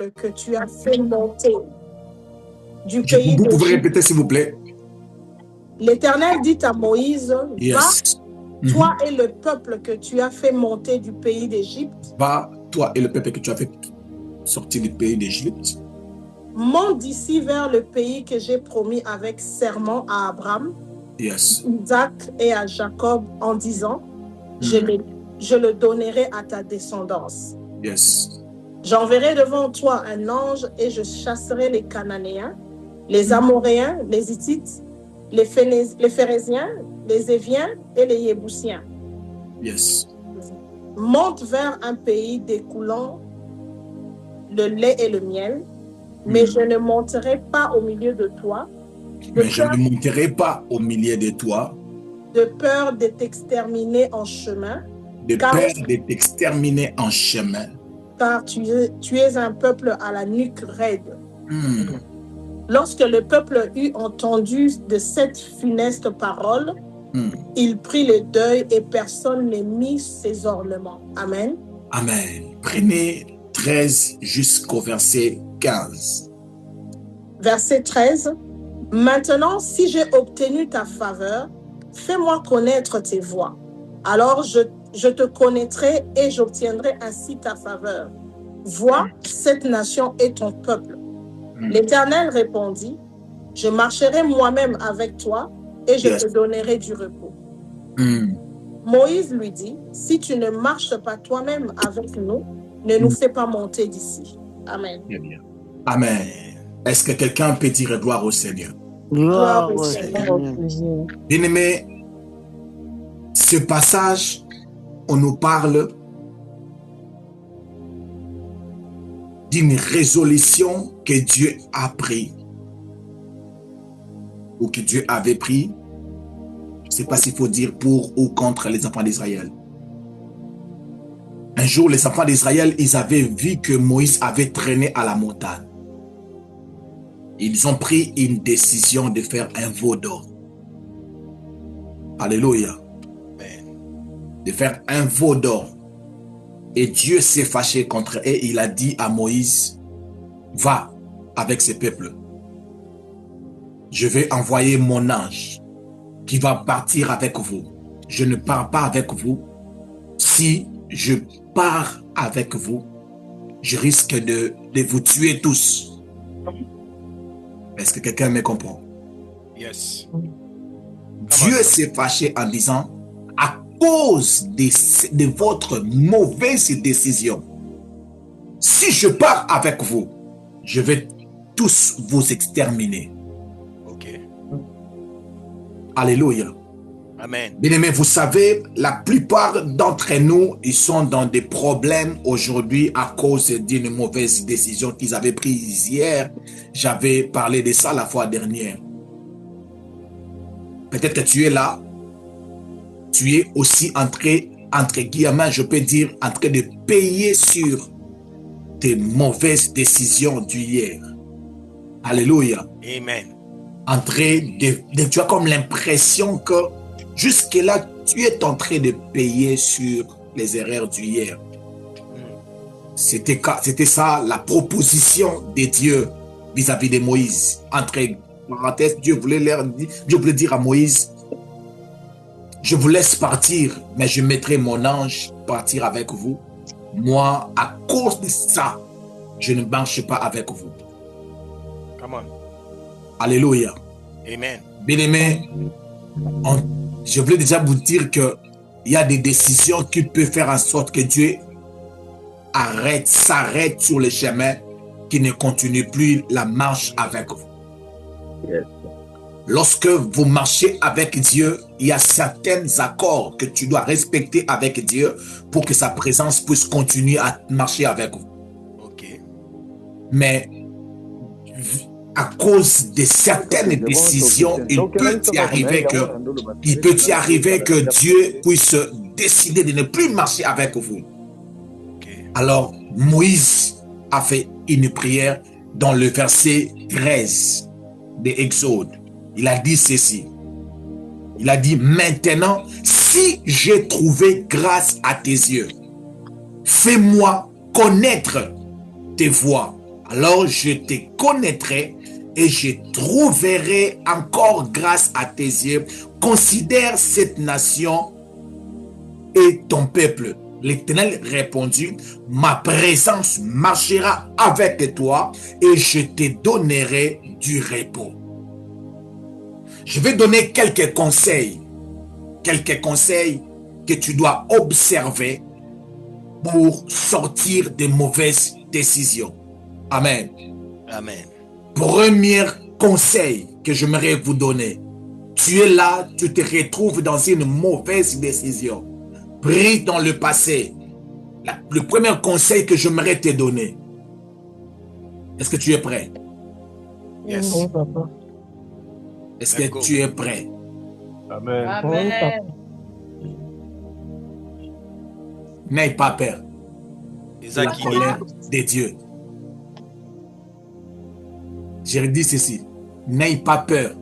peuple que tu as fait monter du pays Vous pouvez d'Égypte. répéter, s'il vous plaît? L'Éternel dit à Moïse, va, Yes. toi et le peuple que tu as fait monter du pays d'Égypte, Va, toi et le peuple que tu as fait sortir du pays d'Égypte, monte d'ici vers le pays que j'ai promis avec serment à Abraham, yes, Isaac et à Jacob en disant, je le donnerai à ta descendance. yes, J'enverrai devant toi un ange et je chasserai les Cananéens, les Amoréens, les Hittites, les Phéréziens, les Éviens et les Yébousiens. yes. Monte vers un pays découlant le lait et le miel, mais je ne monterai pas au milieu de toi. Mais je ne monterai pas au milieu de toi, de peur de t'exterminer en chemin, de peur de t'exterminer en chemin, car tu es un peuple à la nuque raide. Lorsque le peuple eut entendu de cette funeste parole, il prit le deuil et personne ne mit ses ornements. Amen. Amen. Prenez 13 jusqu'au verset 15. Verset 13. Maintenant, si j'ai obtenu ta faveur, fais-moi connaître tes voies. Alors je te connaîtrai et j'obtiendrai ainsi ta faveur. Vois, cette nation est ton peuple. L'Éternel répondit, je marcherai moi-même avec toi et je te donnerai du repos. Moïse lui dit, si tu ne marches pas toi-même avec nous, ne nous fais pas monter d'ici. Amen. Amen. Est-ce que quelqu'un peut dire gloire au Seigneur? Gloire au Seigneur. Bien-aimé, ce passage, on nous parle d'une résolution que Dieu a prise ou que Dieu avait pris. Je ne sais pas s'il faut dire pour ou contre les enfants d'Israël. Un jour, les enfants d'Israël, ils avaient vu que Moïse avait traîné à la montagne. Ils ont pris une décision de faire un veau d'or. Alléluia. De faire un veau d'or. Et Dieu s'est fâché contre eux et il a dit à Moïse, va avec ce peuple. Je vais envoyer mon ange qui va partir avec vous. Je ne pars pas avec vous. Si je pars avec vous, je risque de vous tuer tous. Est-ce que quelqu'un me comprend? Yes. Dieu s'est fâché en disant, à cause de votre mauvaise décision, si je pars avec vous, je vais tous vous exterminer. Ok. Alléluia. Amen. Bien-aimés, vous savez, la plupart d'entre nous, ils sont dans des problèmes aujourd'hui à cause d'une mauvaise décision qu'ils avaient prise hier. J'avais parlé de ça la fois dernière. Peut-être que tu es là, tu es aussi entre guillemets, je peux dire, en train de payer sur tes mauvaises décisions d'hier. Alléluia. Amen. En train tu as comme l'impression que jusque-là, tu es en train de payer sur les erreurs d'hier. C'était ça la proposition de Dieu vis-à-vis de Moïse. Entre parenthèses, Dieu voulait dire à Moïse, je vous laisse partir, mais je mettrai mon ange partir avec vous. Moi, à cause de ça, je ne marche pas avec vous. Come on. Alléluia. Amen. Bien-aimés, je voulais déjà vous dire qu'il y a des décisions qui peuvent faire en sorte que Dieu s'arrête sur le chemin, qui ne continue plus la marche avec vous. Yes. Lorsque vous marchez avec Dieu, il y a certains accords que tu dois respecter avec Dieu pour que sa présence puisse continuer à marcher avec vous. Ok. Mais à cause de certaines décisions, il peut y arriver que Dieu puisse décider de ne plus marcher avec vous. Okay. Alors, Moïse a fait une prière dans le verset 13 de Exode. Il a dit ceci. Il a dit, maintenant, si j'ai trouvé grâce à tes yeux, fais-moi connaître tes voies alors je te connaîtrai et je trouverai encore grâce à tes yeux. Considère cette nation et ton peuple. L'Éternel répondit, ma présence marchera avec toi et je te donnerai du repos. Je vais donner quelques conseils que tu dois observer pour sortir des mauvaises décisions. Amen. Amen. Premier conseil que j'aimerais vous donner. Tu es là, tu te retrouves dans une mauvaise décision. Pris dans le passé. Le premier conseil que j'aimerais te donner. Est-ce que tu es prêt? Yes. Oui, papa. Est-ce que tu es prêt? Amen. Oui, papa. N'aie pas peur de la Isaac, colère de Dieu. Je redis ceci. N'aie pas peur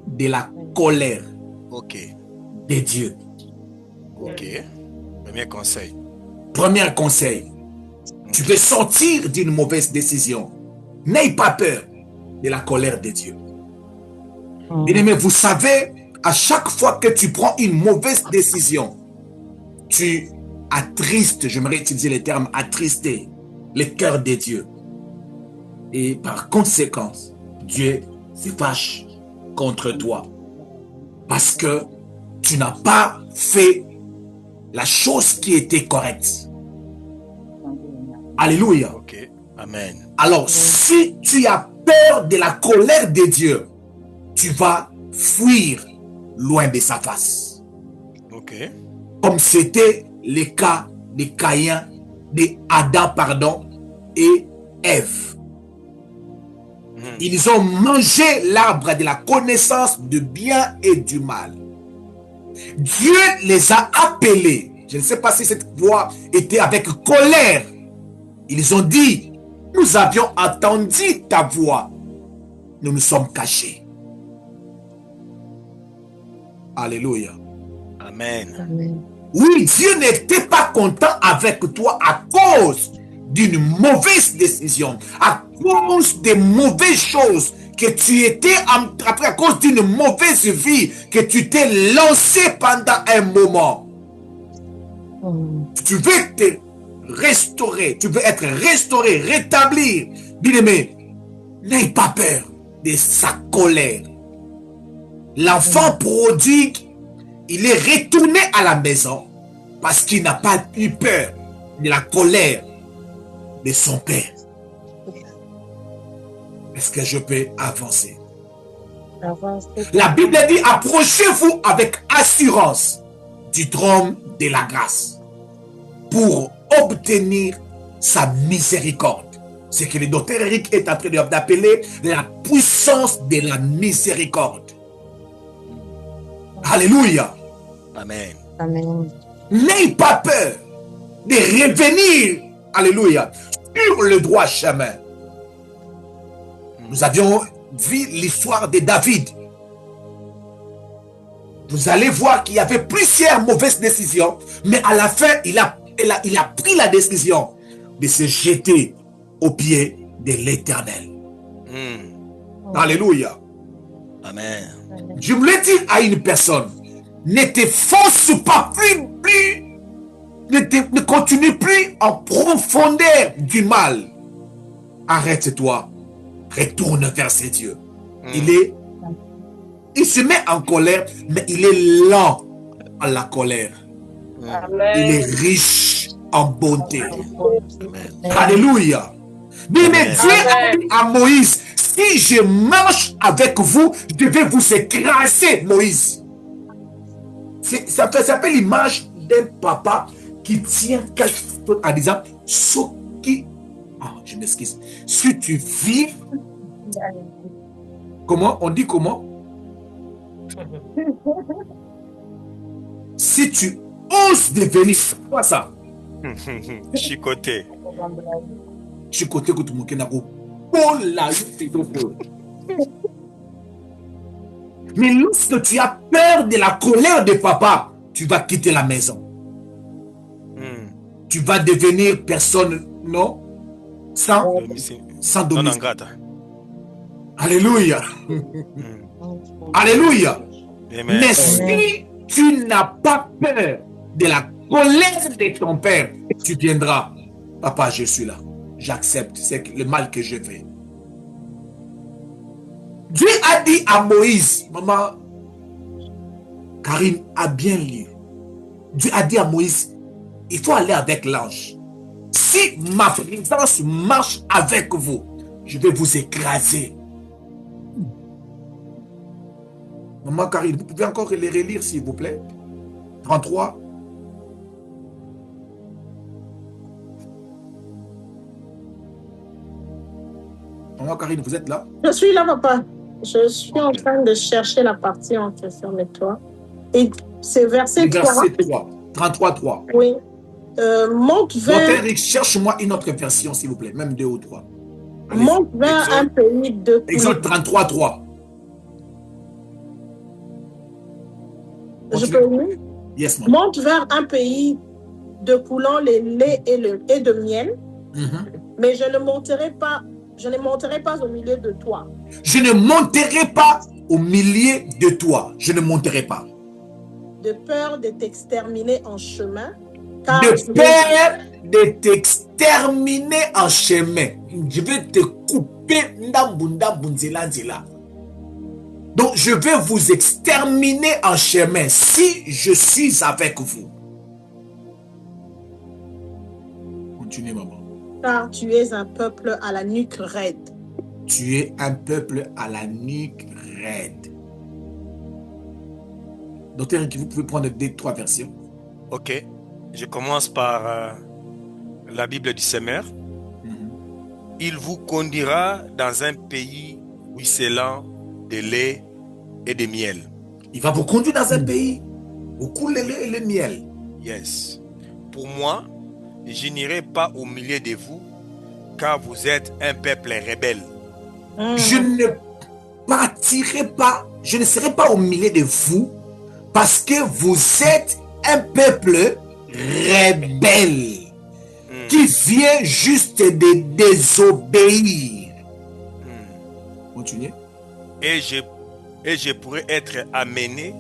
de la colère ok. de Dieu. Ok. Premier conseil. Premier conseil. Tu veux sortir d'une mauvaise décision. N'aie pas peur de la colère de Dieu. Bien-aimé, vous savez, à chaque fois que tu prends une mauvaise décision, tu attristes, j'aimerais utiliser le terme attrister, le cœur de Dieu. Et par conséquent, Dieu se fâche contre toi. Parce que tu n'as pas fait la chose qui était correcte. Alléluia. Ok. Amen. Alors, si tu as peur de la colère de Dieu, tu vas fuir loin de sa face. Ok. Comme c'était le cas de Caïn, de Adam, pardon, et Ève. Ils ont mangé l'arbre de la connaissance du bien et du mal. Dieu les a appelés. Je ne sais pas si cette voix était avec colère. Ils ont dit, nous avions entendu ta voix. Nous nous sommes cachés. Alléluia. Amen. Oui, Dieu n'était pas content avec toi à cause d'une mauvaise décision, à cause des mauvaises choses que tu étais après, à cause d'une mauvaise vie que tu t'es lancé pendant un moment. Tu veux te restaurer, tu veux être restauré, rétablir. Bien-aimé, n'aie pas peur de sa colère. L'enfant prodigue, il est retourné à la maison parce qu'il n'a pas eu peur de la colère de son père. Est-ce que je peux avancer? La Bible dit, approchez-vous avec assurance du trône de la grâce pour obtenir sa miséricorde. C'est que le docteur Eric est en train d'appeler la puissance de la miséricorde. Alléluia. Amen. Amen. N'aie pas peur de revenir, alléluia, sur le droit chemin. Nous avions vu l'histoire de David. Vous allez voir qu'il y avait plusieurs mauvaises décisions, mais à la fin, il a pris la décision de se jeter aux pieds de l'Éternel. Alléluia. Amen. Je voulais dire à une personne, ne te force pas plus, ne continue plus en profondeur du mal. Arrête-toi, retourne vers ses dieux. Il se met en colère, mais il est lent à la colère. Amen. Il est riche en bonté. Amen. Alléluia. Mais Dieu a dit à Moïse, si je marche avec vous, je vais vous écraser, Moïse. Ça s'appelle l'image d'un papa qui tient quelque chose en disant, ce qui... Ah, je m'excuse. Si tu vis... Comment? On dit comment? Si tu oses devenir... C'est quoi ça? Chicoté. Chicoté que tu m'as dit. Oh là, mais lorsque tu as peur de la colère de papa, tu vas quitter la maison. Tu vas devenir personne, non? sans Non, domicile. grata. Alléluia. Alléluia. Amen. Mais si tu n'as pas peur de la colère de ton père, tu viendras. Papa, je suis là. J'accepte. C'est le mal que je fais. Dieu a dit à Moïse, maman, Karine a bien lu. Dieu a dit à Moïse, il faut aller avec l'ange. Si ma présence marche avec vous, je vais vous écraser. Maman Karine, vous pouvez encore les relire, s'il vous plaît. 33. Maman Karine, vous êtes là? Je suis là, papa. Je suis en train de chercher la partie en question de toi. Et c'est verset 3. Verset 3. 33, 3. Oui. Monte vers, Cherche-moi une autre version, s'il vous plaît. Même 2 ou 3. monte vers un pays de Exode 33, 3. Je peux lire? Yes, maman. Monte vers un pays de coulant les laits et de miel, mais je ne monterai pas au milieu de toi. Je ne monterai pas au milieu de toi. Je ne monterai pas. De peur de t'exterminer en chemin. Car De peur de t'exterminer en chemin. Je vais te couper. Donc, je vais vous exterminer en chemin si je suis avec vous. Continuez, maman. Car tu es un peuple à la nuque raide. Tu es un peuple à la nuque raide. Docteur, vous pouvez prendre 2-3 versions. Ok. Je commence par la Bible du Semeur. Il vous conduira dans un pays ruisselant de lait et de miel. Il va vous conduire dans un pays où coule le lait et le miel. Yes. Pour moi, je n'irai pas au milieu de vous, car vous êtes un peuple rebelle. Je ne partirai pas, je ne serai pas au milieu de vous, parce que vous êtes un peuple rebelle qui vient juste de désobéir. Continuez. Et je pourrais être amené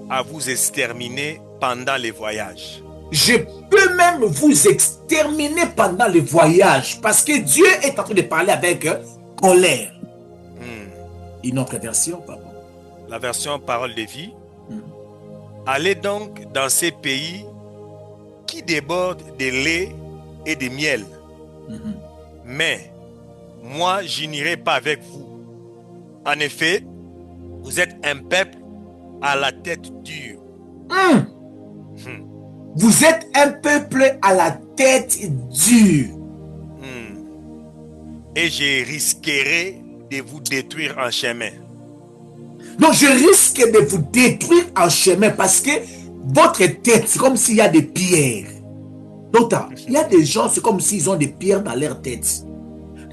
à vous exterminer pendant les voyages. Je peux même vous exterminer pendant le voyage, parce que Dieu est en train de parler avec colère. Une autre version, papa. La version Parole de vie. Allez donc dans ces pays qui débordent de lait et de miel. Mais moi, je n'irai pas avec vous. En effet, vous êtes un peuple à la tête dure. Vous êtes un peuple à la tête dure. Et je risquerai de vous détruire en chemin. Donc je risque de vous détruire en chemin parce que votre tête, c'est comme s'il y a des pierres. Donc il y a des gens, c'est comme s'ils ont des pierres dans leur tête.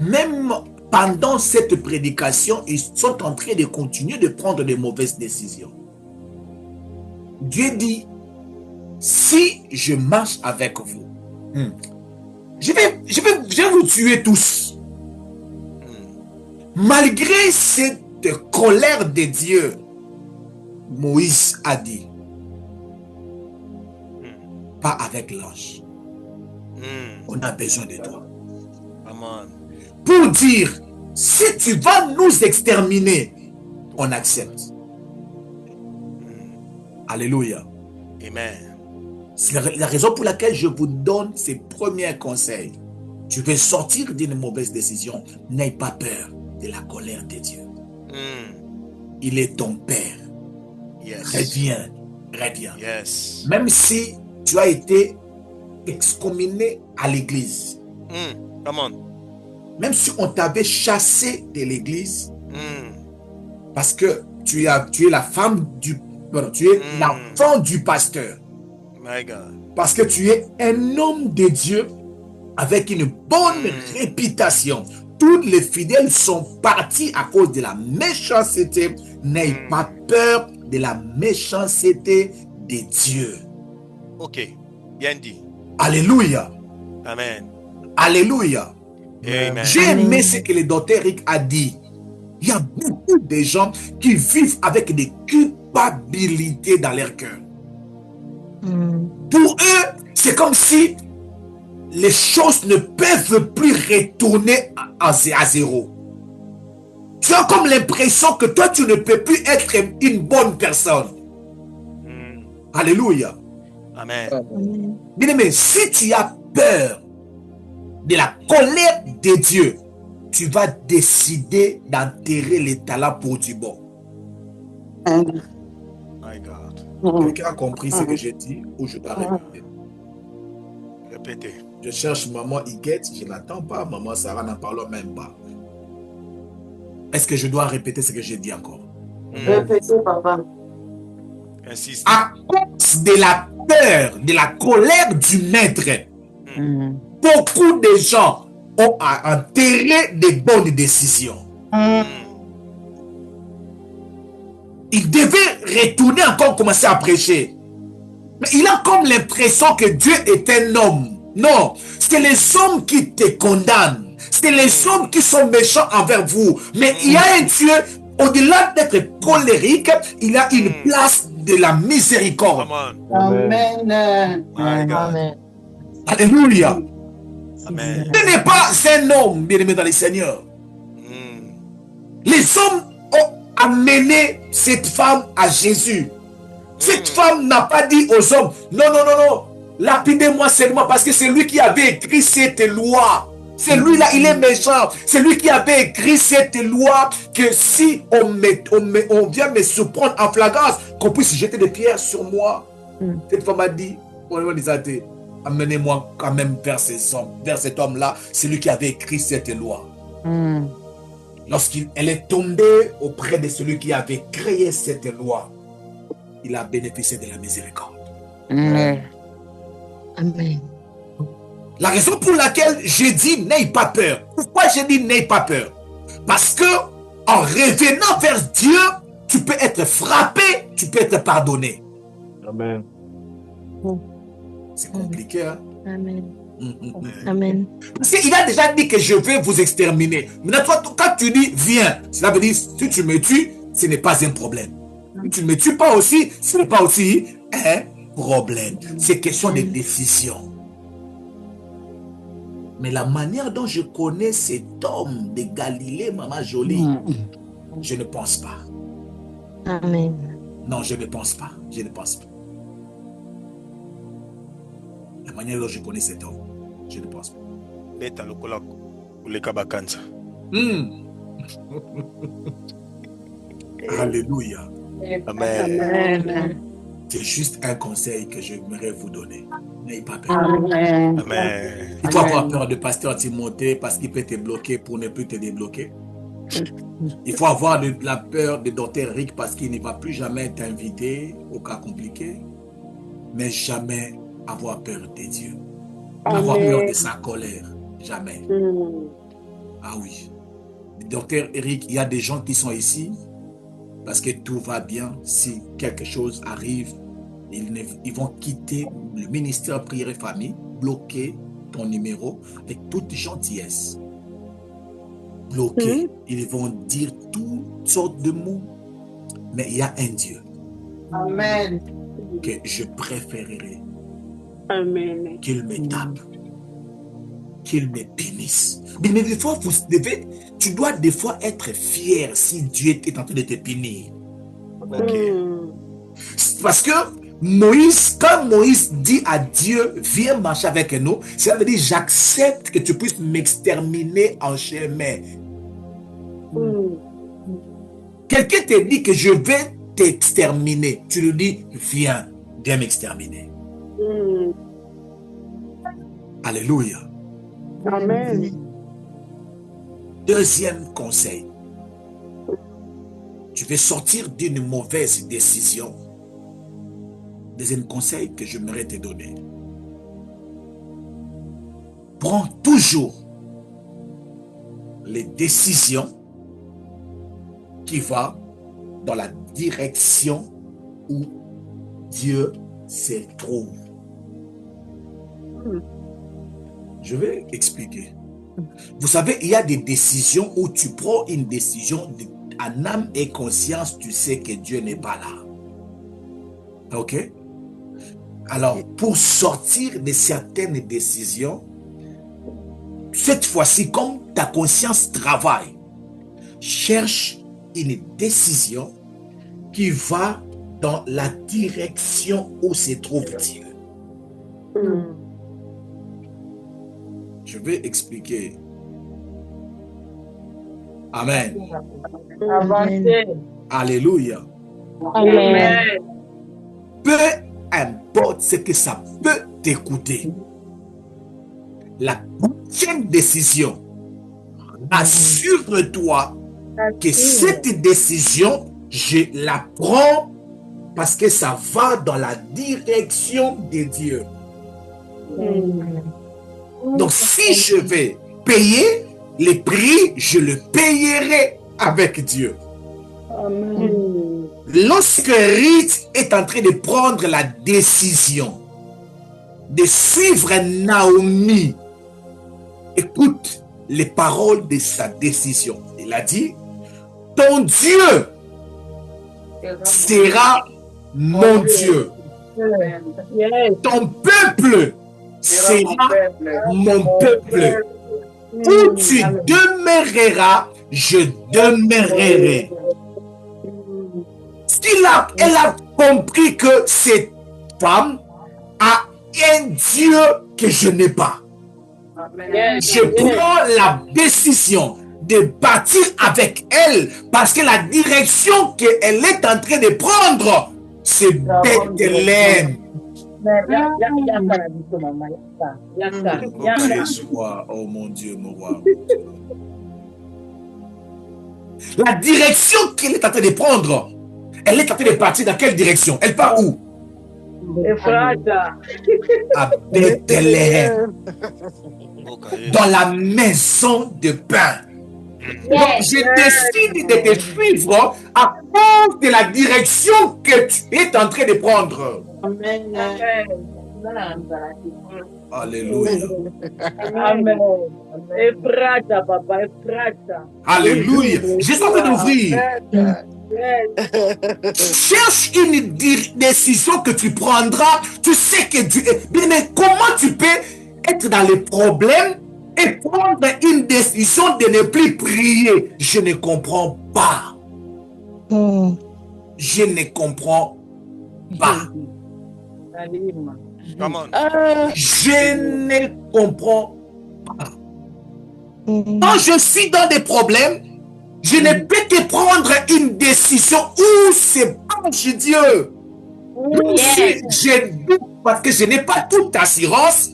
Même pendant cette prédication, ils sont en train de continuer de prendre de mauvaises décisions. Dieu dit, si je marche avec vous, je vais vous tuer tous. Malgré cette colère de Dieu, Moïse a dit, pas avec l'ange. On a besoin de toi. Amen. Pour dire, si tu vas nous exterminer, on accepte. Alléluia. Amen. C'est la raison pour laquelle je vous donne ces premiers conseils. Tu veux sortir d'une mauvaise décision, n'aie pas peur de la colère de Dieu. Il est ton Père. Yes. Reviens. Yes. Même si tu as été excommunié à l'église. Come on. Même si on t'avait chassé de l'église, parce que tu es la femme du... tu es l'enfant du pasteur. My God. Parce que tu es un homme de Dieu avec une bonne réputation. Tous les fidèles sont partis à cause de la méchanceté. N'aie pas peur de la méchanceté de Dieu. Ok, bien dit. Alléluia. Amen. Alléluia. Amen. J'ai aimé ce que le docteur Eric a dit. Il y a beaucoup de gens qui vivent avec des culpabilités dans leur cœur. Pour eux, c'est comme si les choses ne peuvent plus retourner à zéro. Tu as comme l'impression que toi, tu ne peux plus être une bonne personne. Alléluia. Amen. Bien-aimé, si tu as peur de la colère de Dieu, tu vas décider d'enterrer les talents pour du bon. My God. Quelqu'un a compris ce que j'ai dit ou je dois répéter? Répétez. Je cherche maman Iguette, je ne l'attends pas. Maman Sarah n'en parle même pas. Est-ce que je dois répéter ce que j'ai dit encore? Répétez, papa. Insiste. À cause de la peur, de la colère du maître, beaucoup de gens ont enterré des bonnes décisions. Il devait retourner encore commencer à prêcher. Mais il a comme l'impression que Dieu est un homme. Non, c'est les hommes qui te condamnent. C'est les hommes qui sont méchants envers vous. Mais il y a un Dieu, au-delà d'être colérique, il a une place de la miséricorde. Amen. Amen. Alléluia. Amen. Ce n'est pas un homme, bien-aimé dans le Seigneur. Les hommes ont amené cette femme à Jésus. Cette femme n'a pas dit aux hommes, non, non, non, non, lapidez-moi seulement parce que c'est lui qui avait écrit cette loi. C'est lui-là, il est méchant. C'est lui qui avait écrit cette loi que si on vient me surprendre en flagrance, qu'on puisse jeter des pierres sur moi. Cette femme a dit, amenez-moi quand même vers cet homme-là. C'est lui qui avait écrit cette loi. Lorsqu'elle est tombée auprès de celui qui avait créé cette loi, il a bénéficié de la miséricorde. Amen. La raison pour laquelle j'ai dit n'aie pas peur. Pourquoi j'ai dit n'aie pas peur? Parce que en revenant vers Dieu, tu peux être frappé, tu peux être pardonné. Amen. C'est compliqué, hein? Amen. Amen. Parce qu'il a déjà dit que je vais vous exterminer. Maintenant, toi, quand tu dis viens, cela veut dire si tu me tues, ce n'est pas un problème. Si tu ne me tues pas aussi, ce n'est pas aussi un problème. C'est question de décision. Mais la manière dont je connais cet homme de Galilée, Maman Jolie, je ne pense pas. Amen. Non, je ne pense pas. Je ne pense pas. La manière dont je connais cet homme, je ne pense pas. Alléluia. Amen. C'est juste un conseil que j'aimerais vous donner. N'ayez pas peur. Amen. Amen. Il faut avoir peur de pasteur Timothée parce qu'il peut te bloquer pour ne plus te débloquer. Il faut avoir la peur de docteur Rick parce qu'il ne va plus jamais t'inviter au cas compliqué. Mais jamais avoir peur de Dieu. Avoir peur de sa colère. Jamais. Ah oui. Docteur Eric, il y a des gens qui sont ici parce que tout va bien. Si quelque chose arrive, ils vont quitter le ministère Prière et Famille, bloquer ton numéro avec toute gentillesse. Bloquer. Ils vont dire toutes sortes de mots. Mais il y a un Dieu. Amen. Que je préférerais Amen. qu'il me tape, qu'il me bénisse. Mais des fois, tu dois des fois être fier si Dieu est en train de te punir. Parce que Moïse, quand Moïse dit à Dieu, viens marcher avec nous, ça veut dire j'accepte que tu puisses m'exterminer en chemin. Quelqu'un te dit que je vais t'exterminer. Tu lui dis, viens m'exterminer. Alléluia. Amen. Deuxième conseil. Tu veux sortir d'une mauvaise décision. Deuxième conseil que j'aimerais te donner. Prends toujours les décisions qui vont dans la direction où Dieu se trouve. Je vais expliquer. Vous savez, il y a des décisions où tu prends une décision en âme et conscience, tu sais que Dieu n'est pas là. Ok? Alors, pour sortir de certaines décisions, cette fois-ci, comme ta conscience travaille, cherche une décision qui va dans la direction où se trouve Dieu. Je vais expliquer. Amen. Avancez. Alléluia. Amen. Peu importe ce que ça peut t'écouter, la prochaine décision, assure-toi que cette décision, je la prends parce que ça va dans la direction de Dieu. Donc, si je vais payer les prix, je le payerai avec Dieu. Amen. Lorsque Ruth est en train de prendre la décision de suivre Naomi, écoute les paroles de sa décision. Il a dit, ton Dieu sera mon Dieu. Yes. Ton peuple sera mon peuple. Où tu demeureras, je demeurerai. Elle a compris que cette femme a un Dieu que je n'ai pas. Yes. Je prends la décision de bâtir avec elle parce que la direction qu'elle est en train de prendre, c'est Bethléem. Oh mon Dieu, mon roi. La direction qu'elle est en train de prendre, elle est en train de partir dans quelle direction? Elle part où? À Bethléem. Dans la maison de pain. Donc, je décide de te suivre à cause de la direction que tu es en train de prendre. Amen. Alléluia. Amen. Efrata, papa, Efrata. Alléluia. Je suis en train d'ouvrir. Cherche une décision que tu prendras. Tu sais que Dieu est. Mais comment tu peux être dans les problèmes et prendre une décision de ne plus prier? Je ne comprends pas. Je ne comprends pas. Je ne comprends pas. Quand je suis dans des problèmes, je ne peux que prendre une décision où c'est proche Dieu. Je doute parce que je n'ai pas toute assurance,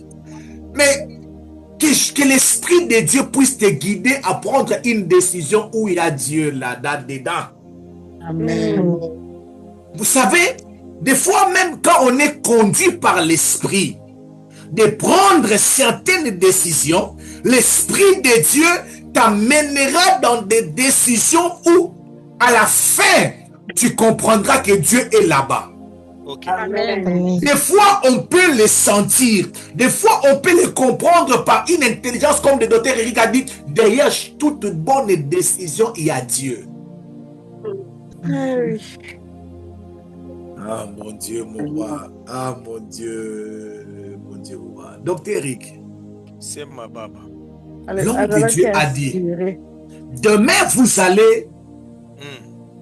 mais que l'Esprit de Dieu puisse te guider à prendre une décision où il y a Dieu là-dedans. Amen. Vous savez, des fois même quand on est conduit par l'Esprit de prendre certaines décisions, l'Esprit de Dieu t'amènera dans des décisions où à la fin tu comprendras que Dieu est là-bas. Okay. Amen. Des fois on peut le sentir, des fois on peut le comprendre par une intelligence, comme le docteur Eric a dit, derrière toute bonne décision il y a Dieu. Ah mon Dieu, mon roi. Ah mon Dieu, mon roi. Docteur Eric, C'est ma baba. l'homme de Dieu a dit, demain vous allez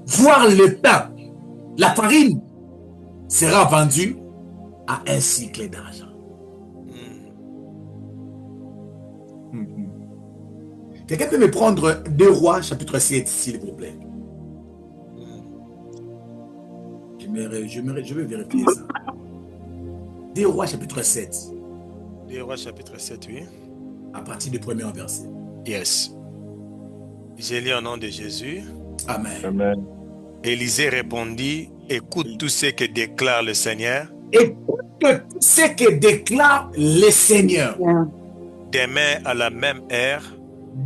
voir le pain, la farine sera vendue à un cycle d'argent. Quelqu'un peut me prendre 2 Rois chapitre 7 s'il vous plaît? Je vais vérifier ça. 2 Rois chapitre 7. 2 Rois chapitre 7, oui. À partir du premier verset. Yes. J'ai lu au nom de Jésus. Amen. Amen. Élisée répondit, écoute tout ce que déclare le Seigneur. Écoute tout ce que déclare le Seigneur. Demain à la même heure,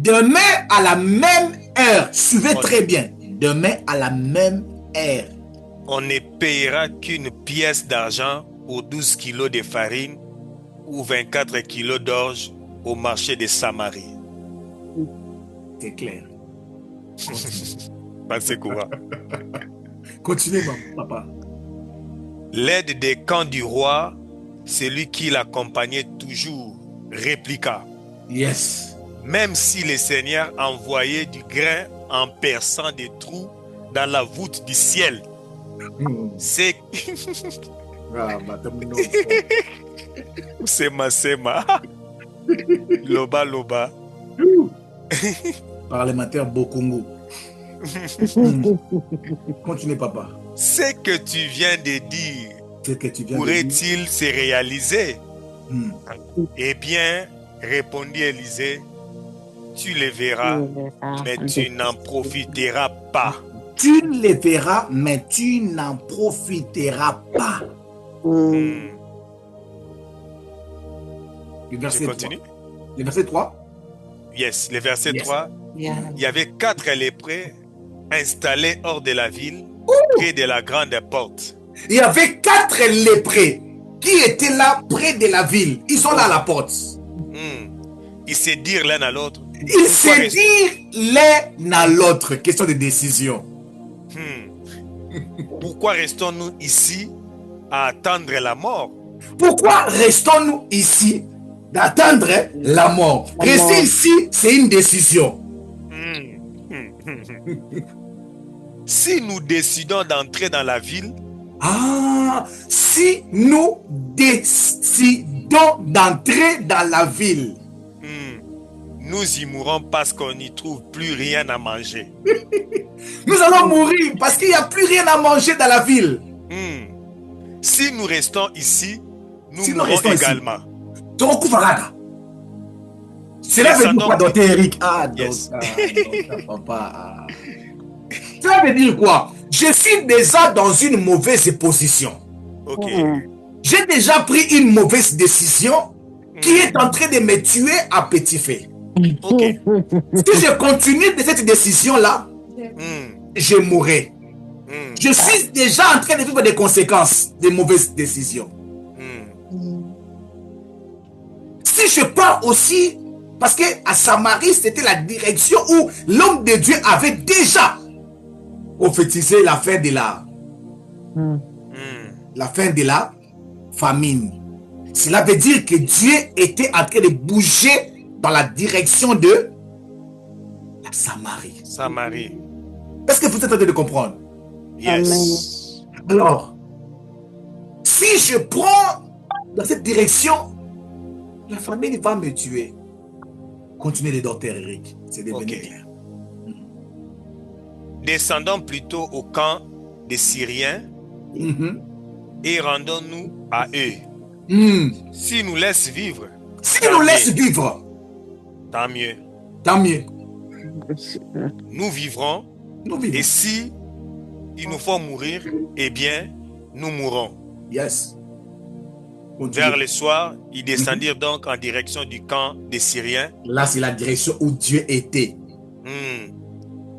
Demain à la même heure. Suivez très bien. Demain à la même heure. on ne payera qu'une pièce d'argent pour 12 kilos de farine ou 24 kilos d'orge au marché de Samarie. C'est clair. Pensez quoi? Continuez, papa. L'aide des camps du roi, celui qui l'accompagnait toujours, répliqua. Yes. Même si le Seigneur envoyait du grain en perçant des trous dans la voûte du ciel, c'est... Sema. Loba. Parlementaire Bokongo. Continuez, papa. Ce que tu viens de dire, pourrait-il se réaliser? Eh bien, répondit Élisée, tu les verras, mais tu n'en profiteras pas. Tu les verras, mais tu n'en profiteras pas. Le verset 3. Le verset 3. Yes, le verset 3. Il y avait 4 lépreux installés hors de la ville, près de la grande porte. Il y avait 4 lépreux qui étaient là près de la ville. Ils sont là à la porte. Ils se dirent l'un à l'autre. Ils se dirent l'un à l'autre. Question de décision. Pourquoi restons-nous ici à attendre la mort? Pourquoi restons-nous ici d'attendre la mort? Rester ici, c'est une décision. Si nous décidons d'entrer dans la ville, si nous décidons d'entrer dans la ville, nous y mourrons parce qu'on n'y trouve plus rien à manger. Nous allons mourir parce qu'il n'y a plus rien à manger dans la ville. Si nous restons ici, nous mourrons également. Cela veut dire quoi, docteur Eric? Docteur, papa. Cela veut dire quoi? Je suis déjà dans une mauvaise position. J'ai déjà pris une mauvaise décision qui est en train de me tuer à petit feu. Si je continue de cette décision-là, je mourrai. Je suis déjà en train de vivre des conséquences de mauvaises décisions. Si je pars aussi, parce qu'à Samarie, c'était la direction où l'homme de Dieu avait déjà prophétisé la fin de la famine. Cela veut dire que Dieu était en train de bouger dans la direction de la Samarie. Est-ce que vous êtes en train de comprendre? Yes. Alors, si je prends dans cette direction, la famille va me tuer. Continuez le docteur Eric. C'est devenu clair. Descendons plutôt au camp des Syriens et rendons-nous à eux. S'ils nous laissent vivre, tant mieux. Nous vivrons. Et si il nous faut mourir, eh bien, nous mourrons. Yes. Vers le soir, ils descendirent donc en direction du camp des Syriens. Là, c'est la direction où Dieu était.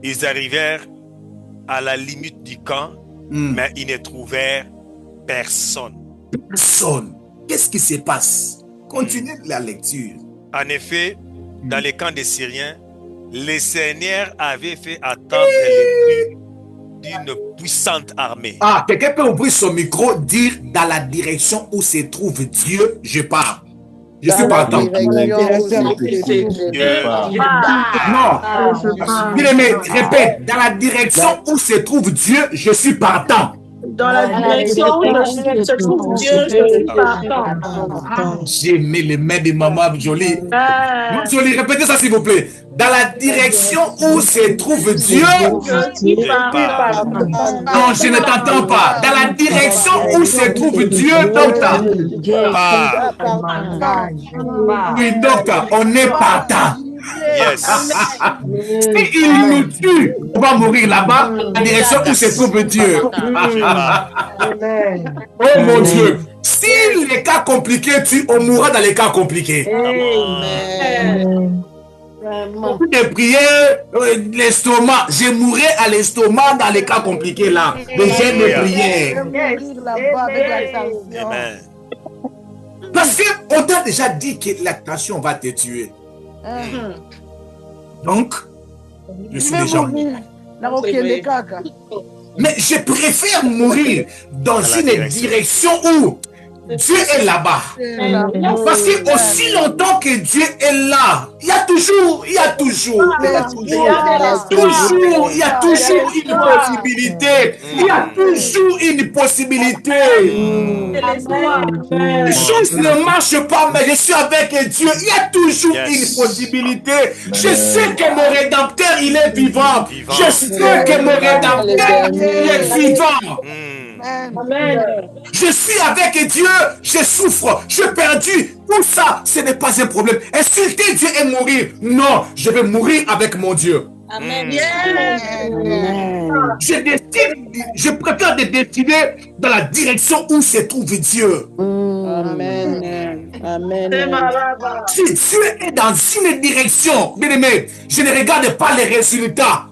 Ils arrivèrent à la limite du camp, mais ils ne trouvèrent personne. Qu'est-ce qui se passe? Continuez la lecture. En effet, dans le camp des Syriens, le Seigneur avait fait attendre les bruits d'une puissante armée. Quelqu'un peut ouvrir son micro, dire dans la direction où se trouve Dieu, je pars. Je suis partant. Non. Répète, dans la direction où se trouve Dieu, je suis partant. Dans la direction où se trouve Dieu, je suis partant. J'ai mis les mains de maman Jolie. Jolie, répétez ça s'il vous plaît. Dans la direction où se trouve Dieu, je suis partant. Non, je ne t'entends pas. Dans la direction où se trouve Dieu, docteur. Oui, docteur, on est partant. Yes. Si il nous tue, on va mourir là-bas, dans la direction où se trouve Dieu. Oh mon Dieu. Si les cas compliqués tuent, on mourra dans les cas compliqués. Beaucoup de prières, l'estomac. Je mourrai à l'estomac dans les cas compliqués là. Mais j'ai mes prières. Amen. Parce qu'on t'a déjà dit que la tension va te tuer. Donc, je suis déjà mort. Mais je préfère mourir dans une direction où Dieu est là-bas. Parce que aussi longtemps que Dieu est là, il y a toujours une possibilité. Il y a toujours une possibilité. Les choses ne marchent pas, mais je suis avec Dieu. Il y a toujours une possibilité. Je sais que mon Rédempteur, il est vivant. Je sais que mon Rédempteur, il est vivant. Amen. Je suis avec Dieu, je souffre, je suis perdu. Tout ça, ce n'est pas un problème. Insulter Dieu et mourir. Non, je vais mourir avec mon Dieu. Amen. Je décide, je préfère de décider dans la direction où se trouve Dieu. Amen. Amen. Si Dieu est dans une direction, bien aimé, je ne regarde pas les résultats.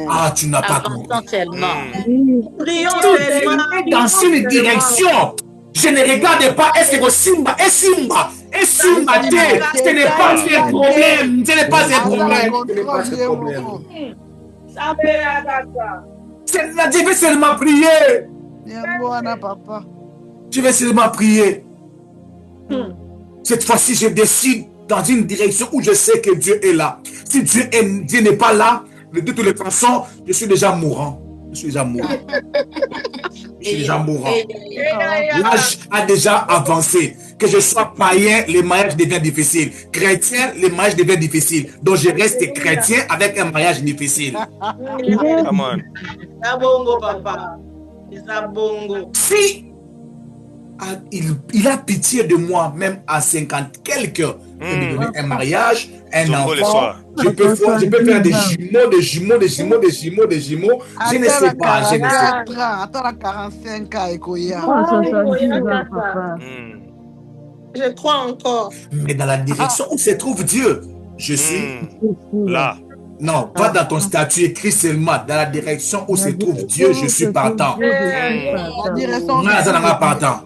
Ah, tu n'as pas compris. Prions Tout tellement. est dans une direction. Je ne regarde pas est-ce que Simba, ce n'est pas un problème. Ce n'est pas un problème. Je vais seulement prier. Je vais seulement prier. Cette fois-ci, je décide dans une direction où je sais que Dieu est là. Si Dieu n'est pas là, de toutes les façons, je suis déjà mourant. Je suis déjà mourant. Je suis déjà mourant. L'âge a déjà avancé. Que je sois païen, le mariage devient difficile. Chrétien, le mariage devient difficile. Donc je reste chrétien avec un mariage difficile. Come on. Zabongo, papa. Zabongo. Si il a pitié de moi, même à 50 quelques, de me donner un mariage, un enfant. Je peux faire des jumeaux. Je ne sais pas. Attends la 45 ans, Ekoya. Je crois encore. Mais dans la direction où se trouve Dieu, je suis là. Non, pas dans ton statut écrit seulement. Dans la direction où se trouve Dieu, je suis partant. La direction partant.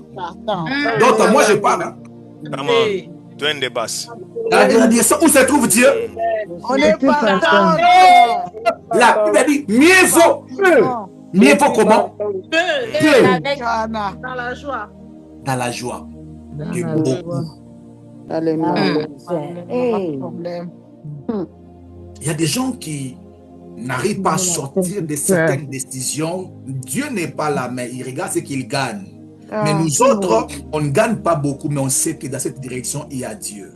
Donc, moi, je parle. Come on. Tu es une des basses. Dans la direction où se trouve Dieu, on est partant. La Bible dit mieux vaut peu. Mieux vaut comment? Peu. Dans la joie. Dans la joie. Que beaucoup. Il y a des gens qui n'arrivent pas à sortir de certaines décisions. Dieu n'est pas là, mais il regarde ce qu'il gagne. Mais nous autres, on ne gagne pas beaucoup, mais on sait que dans cette direction, il y a Dieu.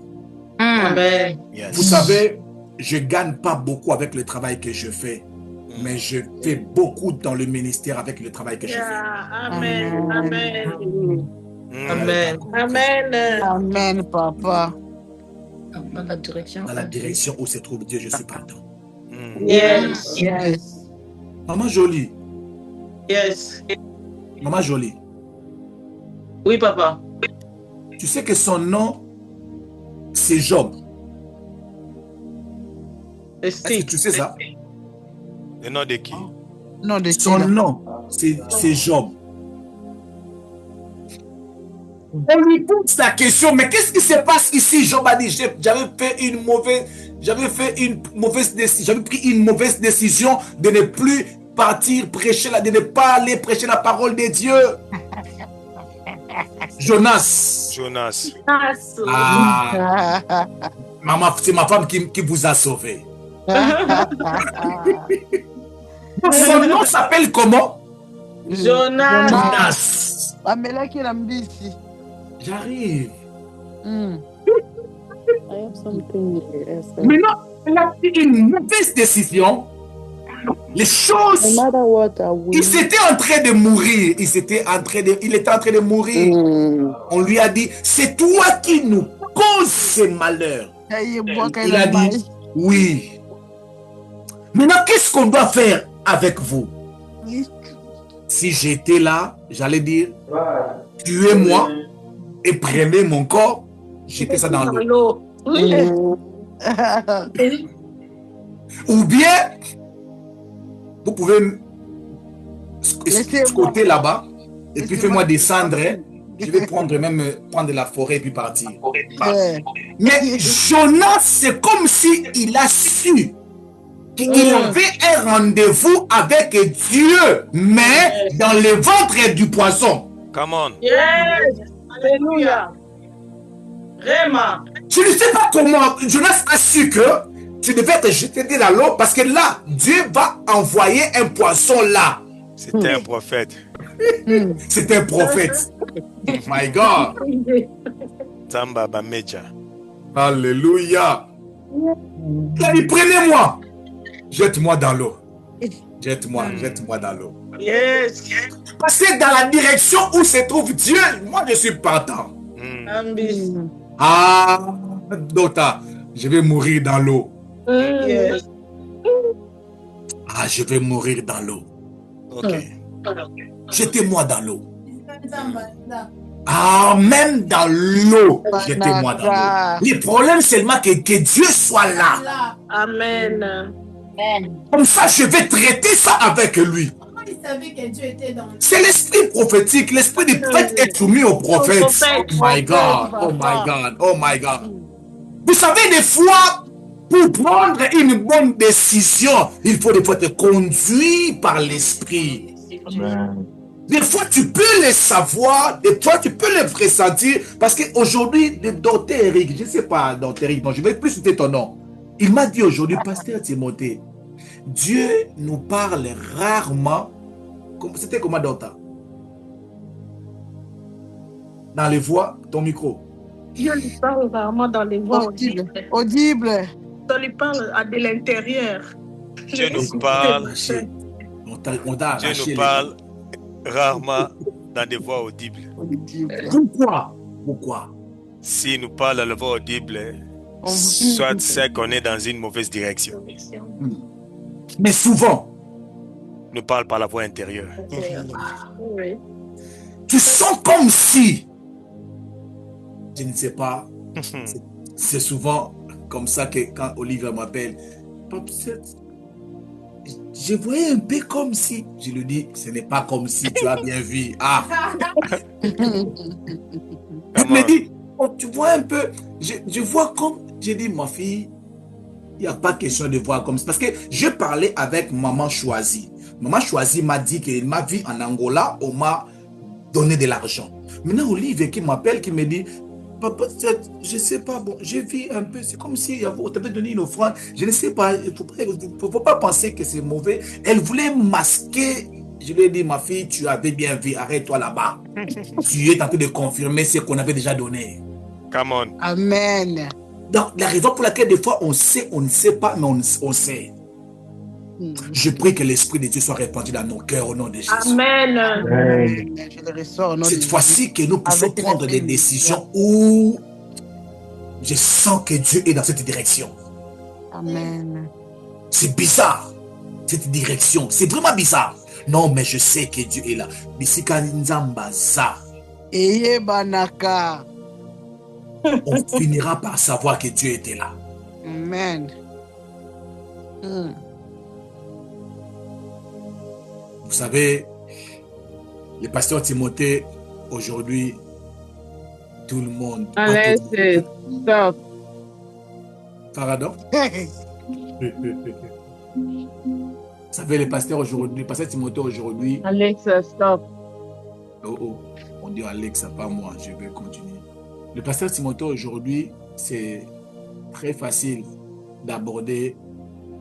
Amen. Vous savez, je ne gagne pas beaucoup avec le travail que je fais, mais je fais beaucoup dans le ministère avec le travail que je fais. Amen. Amen. Amen. Amen. Amen, papa. Dans la direction. Dans la direction où se trouve Dieu, je suis partant. Yes. Yes. Maman Jolie. Yes. Maman Jolie. Oui, papa. Tu sais que son nom, c'est Job. Est-ce que tu sais ça? Le nom de qui? Non, de son nom, c'est Job. On lui pose la question, mais qu'est-ce qui se passe ici? Job a dit, j'avais pris une mauvaise décision de ne plus partir prêcher, de ne pas aller prêcher la parole de Dieu. Jonas. Ah, maman, c'est ma femme qui vous a sauvé. Son nom s'appelle comment? Jonas. Pamela qui l'a mis ici. J'arrive. Maintenant, il a pris une mauvaise décision. Les choses. Il s'était en train de mourir. Il était en train de mourir. On lui a dit, c'est toi qui nous causes ces malheurs. Il a dit, oui. Maintenant, qu'est-ce qu'on doit faire avec vous? Si j'étais là, j'allais dire, tuez-moi et prenez mon corps, jetez ça dans l'eau. Ou bien, vous pouvez squatter là-bas et puis fais-moi descendre Je vais prendre la forêt et puis partir. Ouais. Mais Jonas, c'est comme si il a su qu'il avait un rendez-vous avec Dieu, mais dans le ventre du poisson. Come on. Yes. Alléluia. Vraiment. Je ne sais pas comment Jonas a su que tu devais te jeter dans l'eau parce que là, Dieu va envoyer un poisson là. C'était un prophète. C'est un prophète. My God. Zamba Bameja. Alléluia. Il a dit, prenez-moi. Jette-moi dans l'eau. Jette-moi dans l'eau. Yes. Passez dans la direction où se trouve Dieu. Moi, je suis partant. Ambis. Ah, Dota, je vais mourir dans l'eau. Yes. Ah, je vais mourir dans l'eau. Ok. Jetez-moi dans l'eau. Ah, même dans l'eau, jetez-moi dans l'eau. Le problème seulement que Dieu soit là. Amen. Comme ça, je vais traiter ça avec lui. Il savait que Dieu était dans le... C'est l'esprit prophétique. L'esprit du prophète est soumis au prophète. Oh my God. Oh my God. Oh my God. Vous savez, des fois, pour prendre une bonne décision, il faut des fois être conduit par l'esprit. Des fois, tu peux les savoir, des fois, tu peux les pressentir. Parce qu'aujourd'hui, le docteur Eric, je ne sais pas, docteur Eric, non, je vais plus citer ton nom. Il m'a dit aujourd'hui, pasteur Timothée, Dieu nous parle rarement. C'était comment, docteur? Dans les voix, ton micro. Dieu lui parle rarement dans les voix audibles. Audible. Ça lui parle à de l'intérieur. Dieu nous parle. Dieu nous parle rarement dans des voix audibles. Pourquoi? S'il nous parle dans la voix audible, soit c'est qu'on est dans une mauvaise direction. Mais souvent, nous parle par la voix intérieure. Oui. Tu sens comme si, je ne sais pas, c'est souvent comme ça que quand Olivier m'appelle, je voyais un peu comme si, je lui dis, ce n'est pas comme si tu as bien vu. Ah. Il me dit, oh, tu vois un peu, je vois comme, j'ai dit, ma fille, il n'y a pas question de voir comme ça. Parce que je parlais avec maman choisie. Maman choisie m'a dit qu'elle m'a vu en Angola, on m'a donné de l'argent. Maintenant, Olivier qui m'appelle, qui me dit, papa, je ne sais pas, bon, j'ai vu un peu, c'est comme si on t'avait donné une offrande. Je ne sais pas, il ne faut pas penser que c'est mauvais. Elle voulait masquer. Je lui ai dit, ma fille, tu avais bien vu, arrête-toi là-bas. Tu es en train de confirmer ce qu'on avait déjà donné. Come on. Amen. Donc, la raison pour laquelle des fois on sait, on ne sait pas, mais on sait. Je prie que l'Esprit de Dieu soit répandu dans nos cœurs au nom de Jésus. Amen. Cette fois-ci, que nous puissions prendre des décisions où je sens que Dieu est dans cette direction. Amen. C'est bizarre, cette direction. C'est vraiment bizarre. Non, mais je sais que Dieu est là. Bisika Nzambaza. Eye Banaka. On finira par savoir que Dieu était là. Amen. Vous savez, le pasteur Timothée, aujourd'hui, tout le monde... Allez, stop. Pardon? Vous savez, le pasteur aujourd'hui, le pasteur Timothée aujourd'hui... Alexa, stop. Oh, on dit Alexa, pas moi, je vais continuer. Le pasteur Timothée aujourd'hui, c'est très facile d'aborder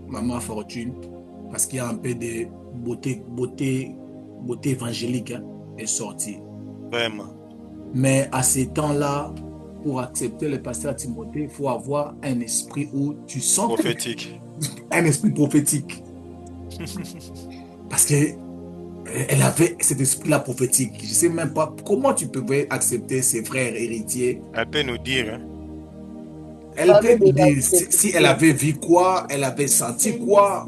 Maman Fortune parce qu'il y a un peu de beauté évangélique est sortie. Vraiment. Mais à ces temps-là, pour accepter le pasteur Timothée, il faut avoir un esprit où tu sens... Prophétique. Un esprit prophétique. Parce que elle avait cet esprit-là prophétique. Je ne sais même pas comment tu pouvais accepter ses frères héritiers. Elle peut nous dire. Hein? Elle peut nous dire si elle avait vu quoi, elle avait senti quoi.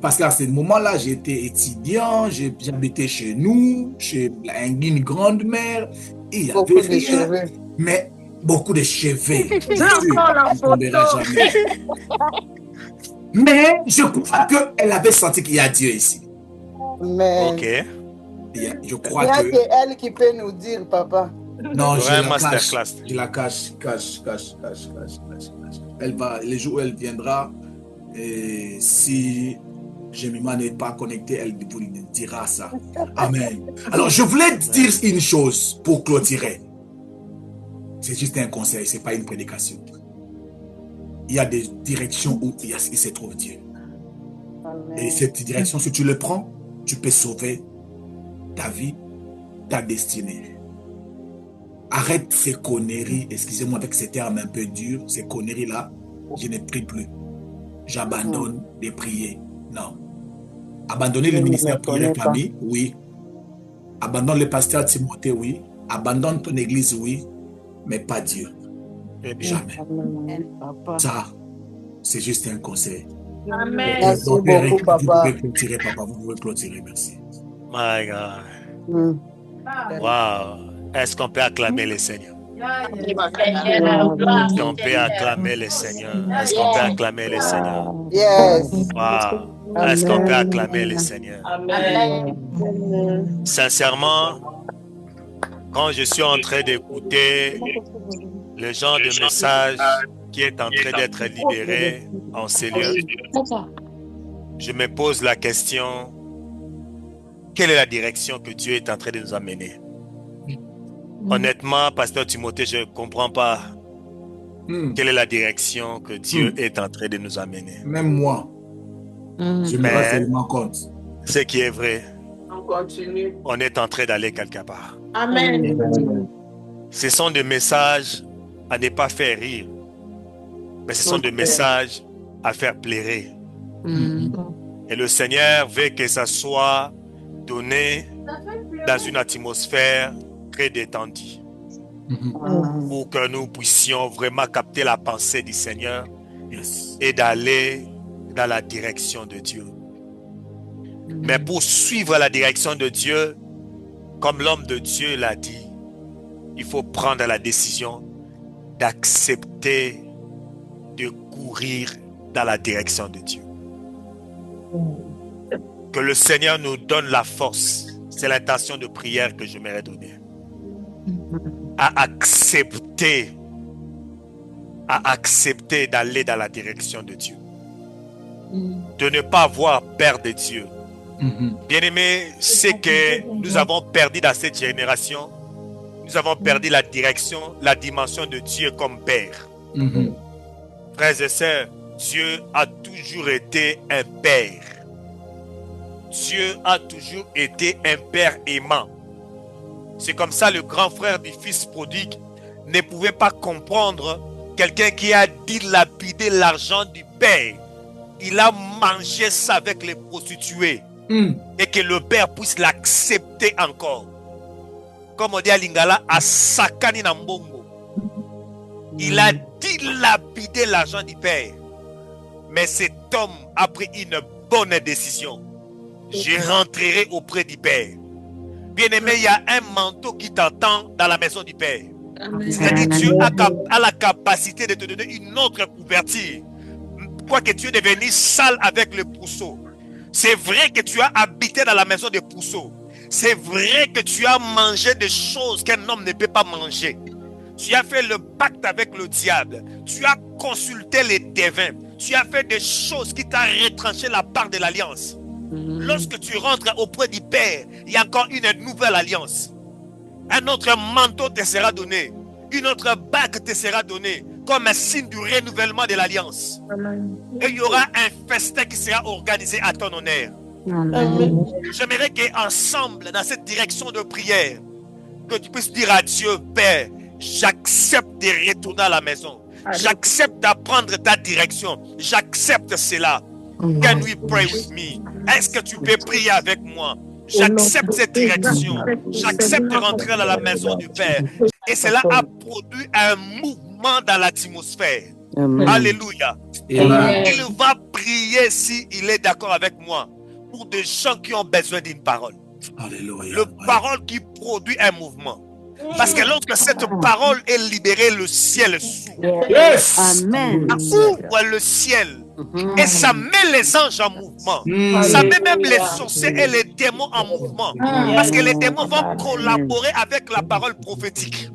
Parce qu'à ce moment-là, j'étais étudiant, j'habitais chez nous, chez une grande-mère. Il y avait rien, mais beaucoup de cheveux. Mais je crois qu'elle avait senti qu'il y a Dieu ici. Mais ok. Je crois que... Il y a elle qui peut nous dire, papa. Non, Il y je aura un la cache. masterclass. Je la cache. Elle va, les jours où elle viendra, et si Jemima n'est pas connecté, elle vous dira ça. Amen. Alors, je voulais dire une chose pour clôturer. C'est juste un conseil, c'est pas une prédication. Il y a des directions où il se trouve Dieu. Et cette direction, si tu le prends, tu peux sauver ta vie, ta destinée. Arrête ces conneries, excusez-moi avec ces termes un peu durs, ces conneries-là, je ne prie plus. J'abandonne de prier. Non. Abandonner le ministère prière et famille, oui. Abandonne le pasteur Timothée, oui. Abandonne ton église, oui. Mais pas Dieu. Jamais. Ça, c'est juste un conseil. Amen. Merci beaucoup, papa. Vous pouvez clôturer, papa. Vous pouvez clôturer, merci. My God. Wow. Est-ce qu'on peut acclamer le Seigneur? Est-ce qu'on peut acclamer le Seigneur? Est-ce qu'on peut acclamer le Seigneur? Yes. Wow. Est-ce qu'on peut acclamer le Seigneur? Sincèrement, quand je suis en train d'écouter le genre de message qui est en train d'être libéré en ces lieux, je me pose la question, quelle est la direction que Dieu est en train de nous amener? Honnêtement, pasteur Timothée, je ne comprends pas quelle est la direction que Dieu est en train de nous amener. Même moi, je me rends tellement compte. Ce qui est vrai, On continue. on est en train d'aller quelque part. Amen. Ce sont des messages à ne pas faire rire, mais ce sont des messages à faire plairer. Et le Seigneur veut que ça soit donné dans une atmosphère très détendue pour que nous puissions vraiment capter la pensée du Seigneur et d'aller dans la direction de Dieu. Mais pour suivre la direction de Dieu, comme l'homme de Dieu l'a dit, il faut prendre la décision d'accepter de courir dans la direction de Dieu. Que le Seigneur nous donne la force. C'est l'intention de prière que je m'aurais donnée. À accepter d'aller dans la direction de Dieu. De ne pas avoir peur de Dieu. Bien-aimés, c'est que nous avons perdu dans cette génération. Nous avons perdu la direction, la dimension de Dieu comme Père. Frères et sœurs, Dieu a toujours été un Père. Dieu a toujours été un Père aimant. C'est comme ça le grand frère du fils prodigue ne pouvait pas comprendre quelqu'un qui a dilapidé l'argent du Père. Il a mangé ça avec les prostituées. Et que le Père puisse l'accepter encore. Comme on dit à Lingala, à Sakani Nambongo. Il a dilapidé l'argent du Père. Mais cet homme a pris une bonne décision. Je rentrerai auprès du Père. Bien-aimé, il y a un manteau qui t'attend dans la maison du Père. C'est-à-dire Dieu a la capacité de te donner une autre couverture. Quoique tu es devenu sale avec le pousseau. C'est vrai que tu as habité dans la maison des pousseaux. C'est vrai que tu as mangé des choses qu'un homme ne peut pas manger. Tu as fait le pacte avec le diable. Tu as consulté les devins. Tu as fait des choses qui t'ont retranché la part de l'alliance. Lorsque tu rentres auprès du Père, il y a encore une nouvelle alliance. Un autre manteau te sera donné. Une autre bague te sera donnée comme un signe du renouvellement de l'alliance. Et il y aura un festin qui sera organisé à ton honneur. J'aimerais qu'ensemble, dans cette direction de prière, que tu puisses dire à Dieu, Père, j'accepte de retourner à la maison. J'accepte d'apprendre ta direction. J'accepte cela. Can we pray with me? Est-ce que tu peux prier avec moi? J'accepte cette direction. J'accepte de rentrer dans la maison du Père. Et cela a produit un mouvement dans l'atmosphère. Alléluia. Il va prier s'il est d'accord avec moi pour des gens qui ont besoin d'une parole. Alléluia. Le parole qui produit un mouvement. Parce que lorsque cette parole est libérée, le ciel s'ouvre. Yes. Ouvre le ciel. Et ça met les anges en mouvement. mouvement. Ça met même les sorciers et les démons en mouvement. Parce que les démons vont collaborer avec la parole prophétique.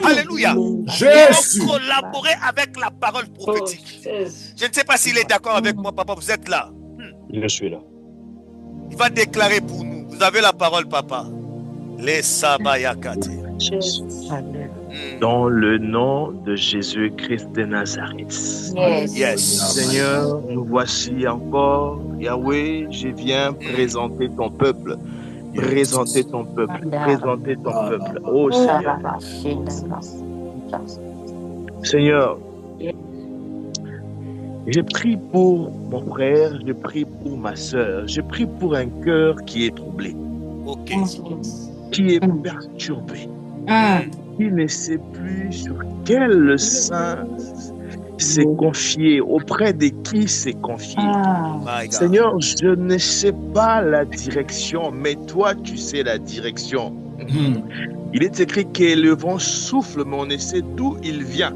Alléluia. Ils vont collaborer avec la parole prophétique. Je ne sais pas s'il est d'accord avec moi, papa. Vous êtes là. Je suis là. Il va déclarer pour nous. Vous avez la parole, papa. Les Sabayakati. Dans le nom de Jésus-Christ de Nazareth. Yes. Seigneur, nous voici encore. Yahweh, je viens présenter ton peuple. Présenter ton peuple. Présenter ton peuple. Oh Seigneur. Seigneur, je prie pour mon frère, je prie pour ma soeur, je prie pour un cœur qui est troublé, qui est perturbé, qui ne sait plus sur quel sein s'est confié, auprès de qui s'est confié. Seigneur, je ne sais pas la direction, mais toi, tu sais la direction. Il est écrit que le vent souffle, mais on ne sait d'où il vient.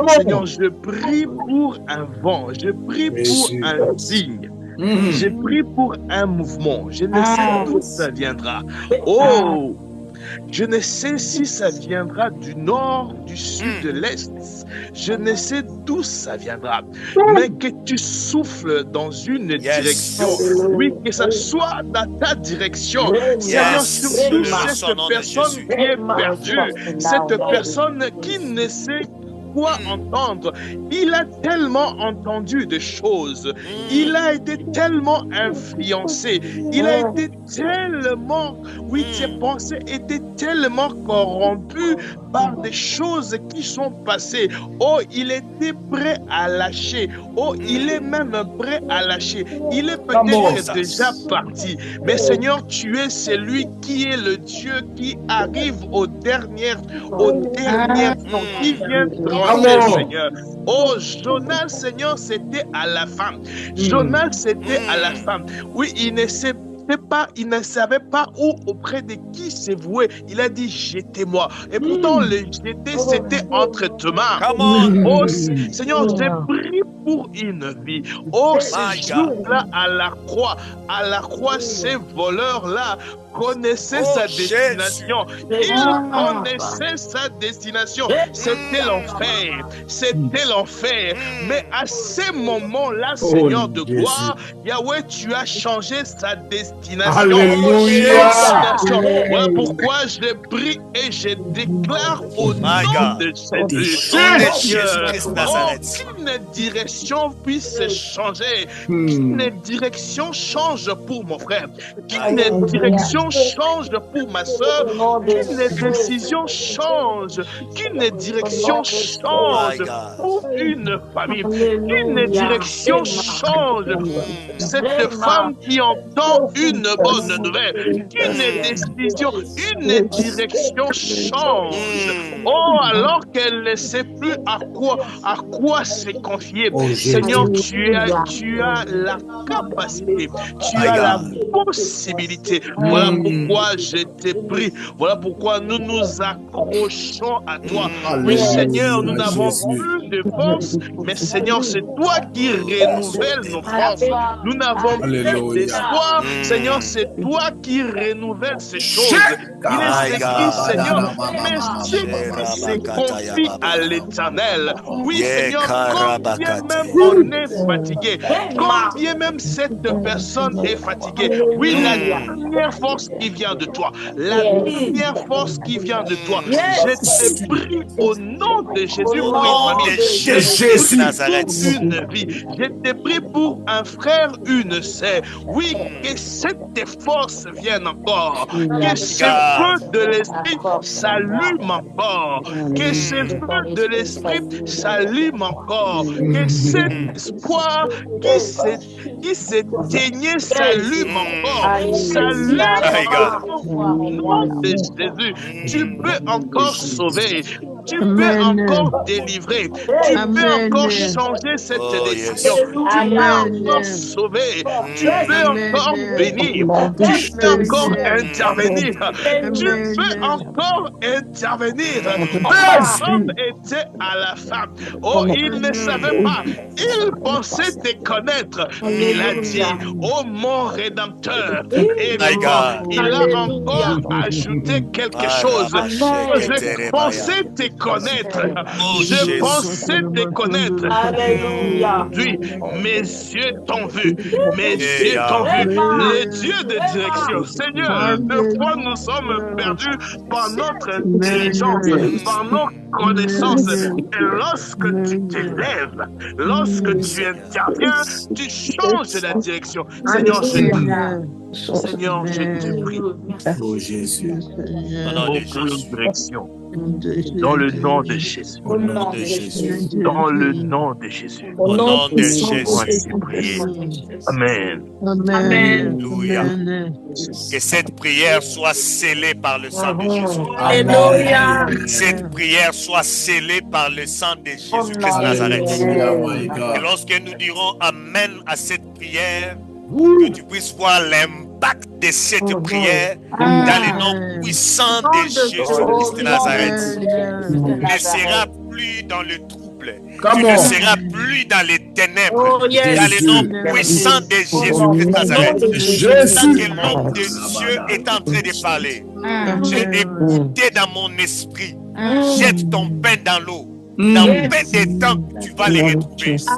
Seigneur, je prie pour un vent, je prie pour un signe. Je prie pour un mouvement. Je ne sais d'où ça viendra. Oh! Je ne sais si ça viendra du nord, du sud, de l'est. Je ne sais d'où ça viendra. Mais que tu souffles dans une direction. Oui, que ça soit dans ta direction. Seigneur, surtout cette personne qui est perdue. Cette personne qui ne sait quoi entendre. Il a tellement entendu des choses. Il a été tellement influencé. Il a été tellement, oui, ses pensées étaient tellement corrompues par des choses qui sont passées. Oh, il était prêt à lâcher. Oh, il est même prêt à lâcher. Il est peut-être déjà parti. Mais Seigneur, tu es celui qui est le Dieu qui arrive aux dernières temps, qui vient trancher, Seigneur. Oh, Jonas, Seigneur, c'était à la fin. Jonas, c'était à la fin. Oui, il ne savait pas où, auprès de qui se vouer. Il a dit, jetez-moi. Et pourtant, le jeter, c'était entre tes mains. Oh, Seigneur, j'ai pris pour une vie. Oh, ces jours-là à la croix, ces voleurs-là connaissaient sa destination. Ils connaissaient sa destination. C'était l'enfer. C'était l'enfer. Mais à ces moments-là, Seigneur de gloire, Yahweh, tu as changé sa destination. Alléluia. Voilà pourquoi je prie et je déclare au nom de Jésus, qu'une direction puisse changer. Qu'une direction change pour mon frère. Qu'une direction change pour ma soeur, qu'une décision change, qu'une direction change pour une famille, qu'une direction change pour cette femme qui entend une bonne nouvelle, qu'une décision, une direction change. Oh, alors qu'elle ne sait plus à quoi se confier. Seigneur, tu as la capacité, tu as la possibilité. Voilà pourquoi je t'ai pris. Voilà pourquoi nous nous accrochons à toi. Oui, Seigneur, nous n'avons plus de force, mais Seigneur, c'est toi qui renouvelles nos forces. Nous n'avons plus d'espoir. Seigneur, c'est toi qui renouvelles ces choses. Il est écrit, Seigneur, mais ceux qui se confient à l'Éternel. Oui, Seigneur, combien même on est fatigué, combien même cette personne est fatiguée. Oui, la dernière force qui vient de toi, la dernière force qui vient de toi. Je te prie au nom de Jésus pour une famille. Je Nazareth, une vie. Je te prie pour un frère, une sœur. Oui, que cette force vienne encore. Que ce feu de l'esprit s'allume encore. Que ce feu de l'esprit s'allume encore. Que cet espoir qui s'éteignait s'allume encore. S'allume encore. Au nom de Jésus, tu peux encore sauver. Tu peux encore délivrer. Tu peux encore changer cette décision. Tu peux encore sauver. Tu peux encore bénir. Tu peux encore intervenir. Tu peux encore intervenir. L'homme était à la femme. Oh, il ne savait pas. Il pensait te connaître. Il a dit, oh mon Rédempteur. Et il a encore ajouté quelque chose. Je pensais te connaître. Je pensais te connaître. Oui, mes yeux t'ont vu. Mes yeux t'ont vu. Les dieux de direction. Seigneur, des fois nous sommes perdus par notre intelligence, par nos connaissances. Et lorsque tu t'élèves, lorsque tu interviens, tu changes la direction. Seigneur, je te prie. Oh Jésus. Pour une direction. Dans le nom de Jésus. Au nom de Jésus. Dans le nom de Jésus. Au nom de Jésus. Amen. Alléluia. Que cette prière soit scellée par le sang de Jésus. Alléluia. Cette prière soit scellée par le sang de Jésus-Christ de Nazareth. Et lorsque nous dirons Amen à cette prière, que tu puisses voir l'impact de cette prière dans le nom puissant de Jésus-Christ de Nazareth. Tu ne seras plus dans le trouble. Tu ne seras plus dans les ténèbres. Dans le nom puissant de Jésus-Christ de Nazarette. Tant que l'homme de Dieu est en train de parler, j'ai écouté dans mon esprit. Jette ton pain dans l'eau. Dans peu de temps, tu vas les retrouver. Jette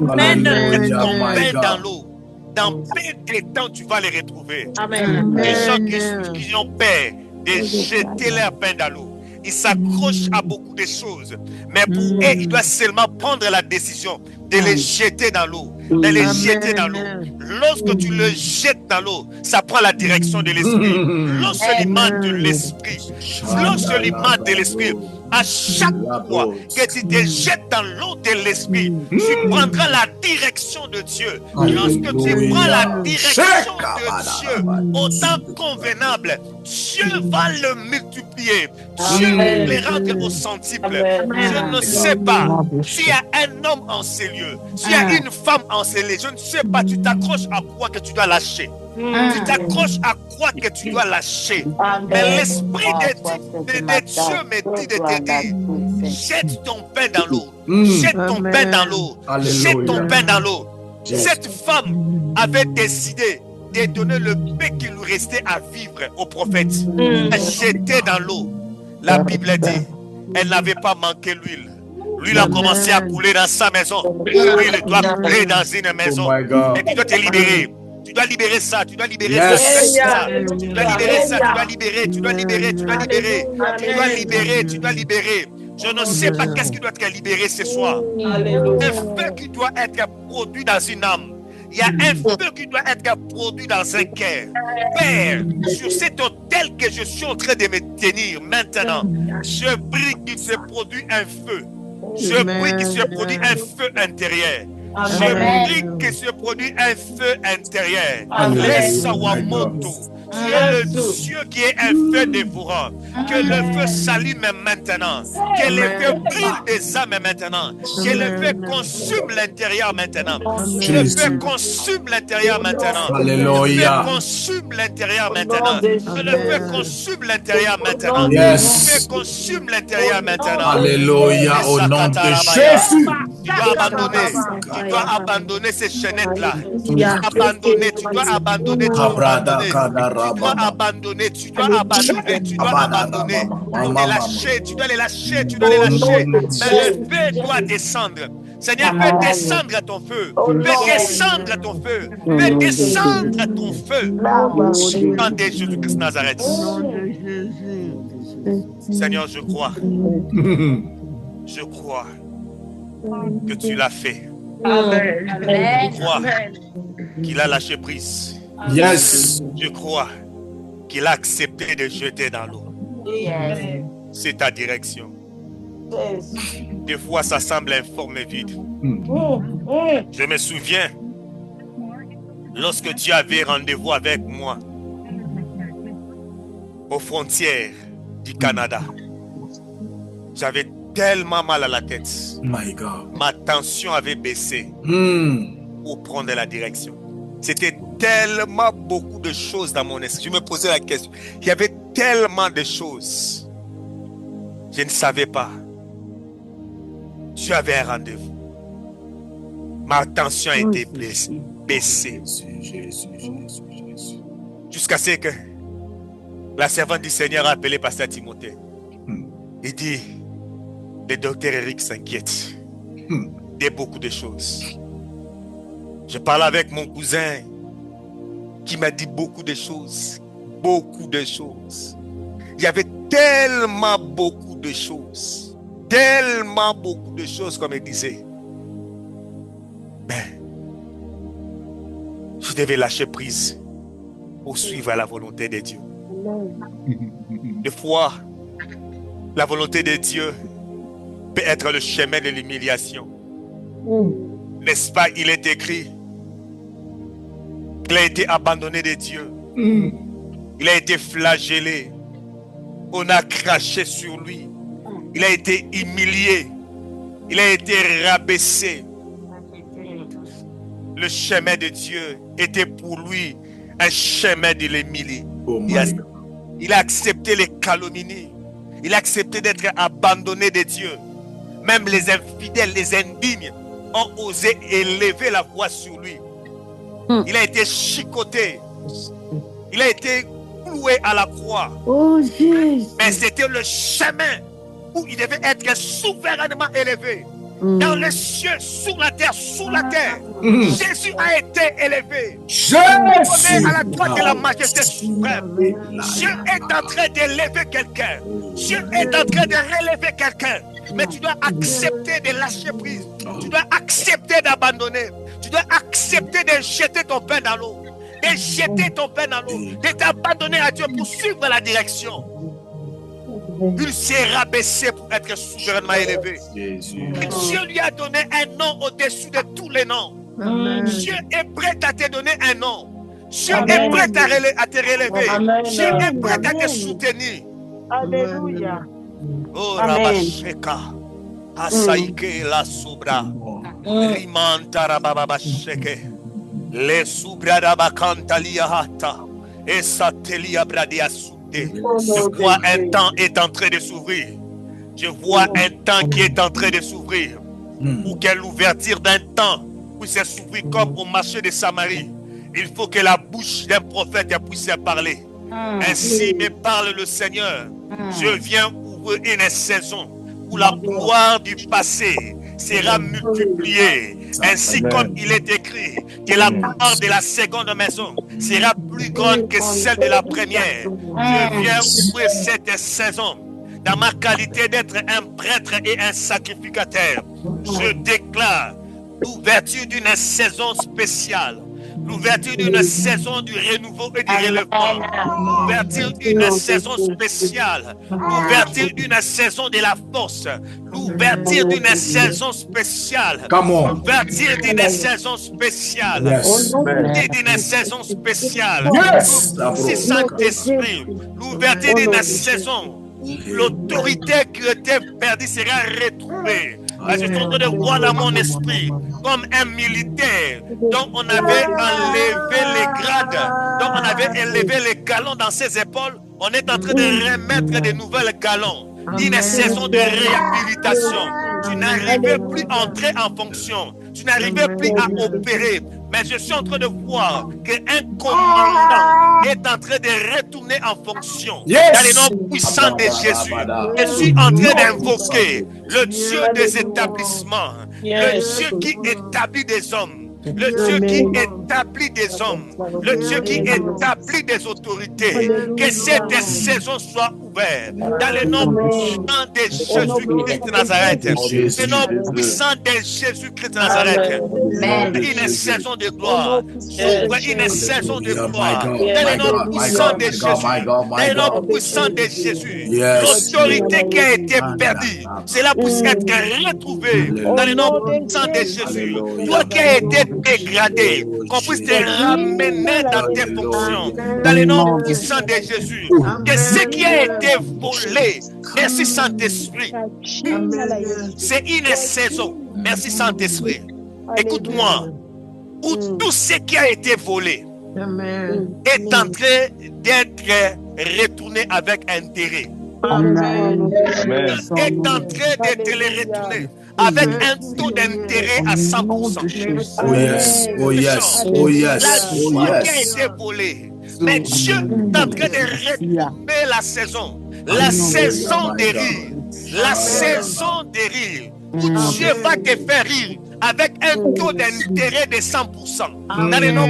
ton pain dans l'eau. Dans peu de temps, tu vas les retrouver. Les gens qui ont peur de jeter leur pain dans l'eau, ils s'accrochent à beaucoup de choses. Mais pour eux, ils doivent seulement prendre la décision de les jeter dans l'eau. De les jeter dans l'eau. Lorsque tu le jettes dans l'eau, ça prend la direction de l'esprit. L'enseignement de l'esprit. L'enseignement de l'esprit. À chaque fois que tu te jettes dans l'eau de l'esprit, tu prendras la direction de Dieu. Lorsque tu prends la direction de Dieu au temps convenable, Dieu va le multiplier. Dieu va le rendre au centuple. Je ne sais pas s'il y a un homme en ces lieux, s'il y a une femme en ces lieux, je ne sais pas, tu t'accroches à quoi que tu dois lâcher. Tu t'accroches à quoi que tu dois lâcher. Mais l'esprit de Dieu me dit de te dire, jette ton pain dans l'eau. Jette ton pain dans l'eau. Jette ton pain dans l'eau. Cette femme avait décidé de donner le peu qui lui restait à vivre au prophète. Elle jetait dans l'eau. La Bible dit, elle n'avait pas manqué l'huile. L'huile a commencé à couler dans sa maison. L'huile doit couler dans une maison. Et tu dois te libérer. Tu dois libérer ça, tu dois libérer ça, tu dois libérer ça, tu dois libérer, tu dois libérer, tu dois libérer, tu dois libérer, tu dois libérer. Je ne sais pas qu'est-ce qui doit être libéré ce soir. Un feu qui doit être produit dans une âme. Il y a un feu qui doit être produit dans un cœur. Père, sur cet autel que je suis en train de me tenir maintenant, je prie qu'il se produise un feu. Je prie qu'il se produise un feu intérieur. Je prie que se produise un feu intérieur. Laisse Wamoto. Tu es le Dieu qui est un feu dévorant. Que le feu s'allume maintenant. Que le feu brûle des âmes maintenant. Que le feu consume l'intérieur maintenant. Que le feu consume l'intérieur maintenant. Alléluia. Que le feu consume l'intérieur maintenant. Que le feu consume l'intérieur maintenant. Que le feu consume l'intérieur maintenant. Alléluia. Au nom de Jésus. Tu dois abandonner ces chaînettes-là. Tu dois abandonner, tu dois abandonner, tu dois abandonner. Tu dois abandonner, tu dois abandonner, tu dois abandonner. Les lâcher, tu dois les lâcher, tu dois les lâcher. Mais le feu doit descendre. Seigneur, fais descendre ton feu. Fais descendre ton feu. Fais descendre ton feu. Dans des Jésus-Christ Nazareth. Seigneur, je crois. Je crois que tu l'as fait. Je crois qu'il a lâché prise. Yes. Je crois qu'il a accepté de jeter dans l'eau. C'est ta direction. Des fois, ça semble informe et vide. Je me souviens, lorsque Dieu avait rendez-vous avec moi aux frontières du Canada, j'avais tellement mal à la tête. My God. Ma tension avait baissé pour prendre la direction. C'était tellement beaucoup de choses dans mon esprit. Je me posais la question. Il y avait tellement de choses. Je ne savais pas. Dieu avait un rendez-vous. Ma tension a été baissée. Jusqu'à ce que la servante du Seigneur a appelé Pasteur Timothée. Il dit, le docteur Eric s'inquiète de beaucoup de choses. Je parlais avec mon cousin qui m'a dit beaucoup de choses. Beaucoup de choses. Il y avait tellement beaucoup de choses. Tellement beaucoup de choses, comme il disait. Mais je devais lâcher prise pour suivre la volonté de Dieu. Des fois, la volonté de Dieu peut être le chemin de l'humiliation. N'est-ce pas, il est écrit qu'il a été abandonné de Dieu. Il a été flagellé. On a craché sur lui. Il a été humilié. Il a été rabaissé. Le chemin de Dieu était pour lui un chemin de l'humiliation. Il a accepté les calomnies. Il a accepté d'être abandonné de Dieu. Même les infidèles, les indignes ont osé élever la voix sur lui. Il a été chicoté. Il a été cloué à la croix. Mais c'était le chemin où il devait être souverainement élevé. Dans les cieux, sur la terre, sous la terre. Jésus a été élevé. On est à la droite de la majesté suprême. Dieu est en train d'élever quelqu'un. Dieu est en train de relever quelqu'un. Mais tu dois accepter de lâcher prise. Tu dois accepter d'abandonner. Tu dois accepter de jeter ton pain dans l'eau. De jeter ton pain dans l'eau. De t'abandonner à Dieu pour suivre la direction. Il s'est rabaissé pour être souverainement élevé. Dieu lui a donné un nom au-dessus de tous les noms. Dieu est prêt à te donner un nom. Dieu est prêt à te relever. Dieu est prêt à te soutenir. Alléluia. Oh, Rabasheka, Asaike la Subra, Rimanta Rababasheke, Le Subra Rabakantalia Hata, Esatelia Bradia Sute. Je vois un temps est en train de s'ouvrir. Je vois un temps qui est en train de s'ouvrir. Pour que l'ouverture d'un temps puisse s'ouvrir comme au marché de Samarie, il faut que la bouche d'un prophète puisse parler. Ainsi me parle le Seigneur. Je viens ouvrir une saison où la gloire du passé sera multipliée. Ainsi comme il est écrit que la gloire de la seconde maison sera plus grande que celle de la première. Je viens ouvrir cette saison dans ma qualité d'être un prêtre et un sacrificateur. Je déclare l'ouverture d'une saison spéciale. L'ouverture d'une saison du renouveau et du relèvement. L'ouverture d'une saison spéciale. L'ouverture d'une saison de la force. L'ouverture d'une saison spéciale. L'ouverture d'une saison spéciale. L'ouverture d'une saison spéciale. C'est Saint-Esprit. L'ouverture d'une saison où l'autorité qui était perdue sera retrouvée. Je suis en train de voir dans mon esprit comme un militaire dont on avait enlevé les grades, dont on avait élevé les galons dans ses épaules. On est en train de remettre de nouvelles galons. Une saison de réhabilitation. Tu n'arrivais plus à entrer en fonction. Tu n'arrivais plus à opérer. Mais je suis en train de voir qu'un commandant est en train de retourner en fonction. Dans le nom puissant de Jésus. Je suis en train d'invoquer le Dieu des établissements. Le Dieu qui établit des hommes. Le Dieu qui établit des hommes. Le Dieu qui établit des autorités. Que cette saison soit ouverte. Dans le nom puissant de Jésus-Christ de Nazareth. Le nom puissant de Jésus-Christ de Nazareth. Une saison de gloire. Une saison de gloire. Dans le nom puissant de Jésus. Dans le nom puissant de Jésus. L'autorité qui a été perdue, cela puisse être retrouvée. Dans le nom puissant de Jésus. Toi qui as été dégradé, qu'on puisse te ramener dans tes fonctions. Dans le nom puissant de Jésus. Que ce qui a été été volé. Merci Saint-Esprit. C'est une saison. Merci Saint-Esprit. Écoute-moi. Où tout ce qui a été volé est en train d'être retourné avec intérêt. Amen. Est en train d'être retourné avec un taux d'intérêt à 100%. Oh yes, oh yes, oh yes, oh La qui a yes. été volée. Mais Dieu est en train de retourner la saison. La saison des rires. La saison des rires. Où Dieu va te faire rire avec un taux d'intérêt de 100%. Dans le nom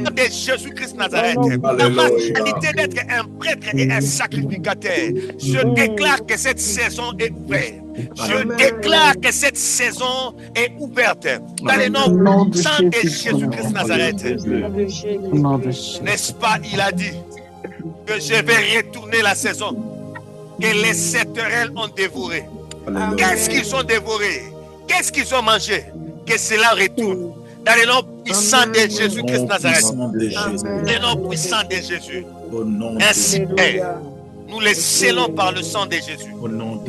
de Jésus-Christ Nazareth, la qualité d'être un prêtre et un sacrificateur, je déclare que cette saison est ouverte. Je déclare que cette saison est ouverte. Dans le nom de Jésus-Christ Nazareth. N'est-ce pas, il a dit que je vais retourner la saison que les sauterelles ont dévoré. Qu'est-ce qu'ils ont dévoré? Qu'est-ce qu'ils ont mangé? Que cela retourne. Dans le nom puissant de Jésus-Christ Nazareth. Le nom puissant de Jésus. Ainsi est. Nous les scellons par le sang de Jésus. Nous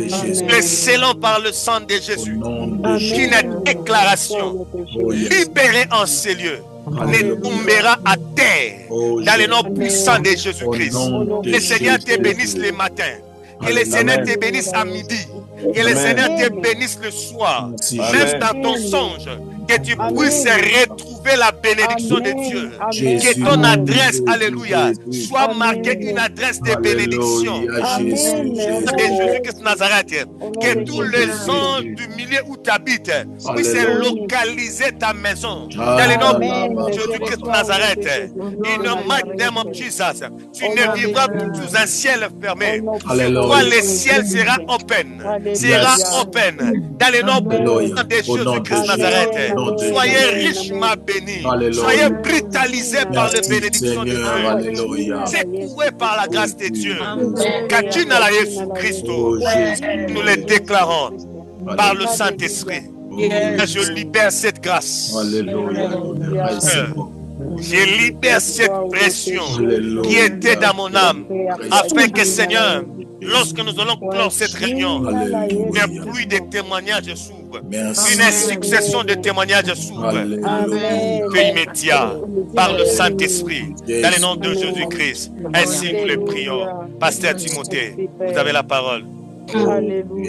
les scellons par le sang de Jésus. Une déclaration libérée en ces lieux ne tombera à terre. Dans le nom puissant de Jésus-Christ. Le Seigneur te bénisse le matin. Que le Seigneur te bénisse à midi. Que le Seigneur te bénisse le soir. Même dans ton songe. Que tu puisses retrouver la bénédiction de Dieu. Que ton adresse, alléluia, soit marquée une adresse de bénédiction. De Jésus-Christ Nazareth. Que tous les anges du milieu où tu habites puissent localiser ta maison. Dans le nom de Jésus-Christ Nazareth. In the mighty name of Jesus. Tu ne vivras plus sous un ciel fermé. Toi, le ciel sera open. Sera open. Dans le nom de Jésus-Christ Nazareth. Soyez richement bénis. Soyez brutalisés par les bénédictions de Dieu. Secoués par la grâce de Dieu. Katina la Jésus-Christ. Nous les déclarons par le Saint-Esprit. Je libère cette grâce. Je libère cette pression qui était dans mon âme. Afin que, Seigneur, lorsque nous allons clore cette réunion, une pluie de témoignages s'ouvre. Une succession de témoignages s'ouvre. Fais immédiat par le Saint-Esprit. Dans le nom de Jésus-Christ. Ainsi nous le prions. Pasteur Timothée, vous avez la parole.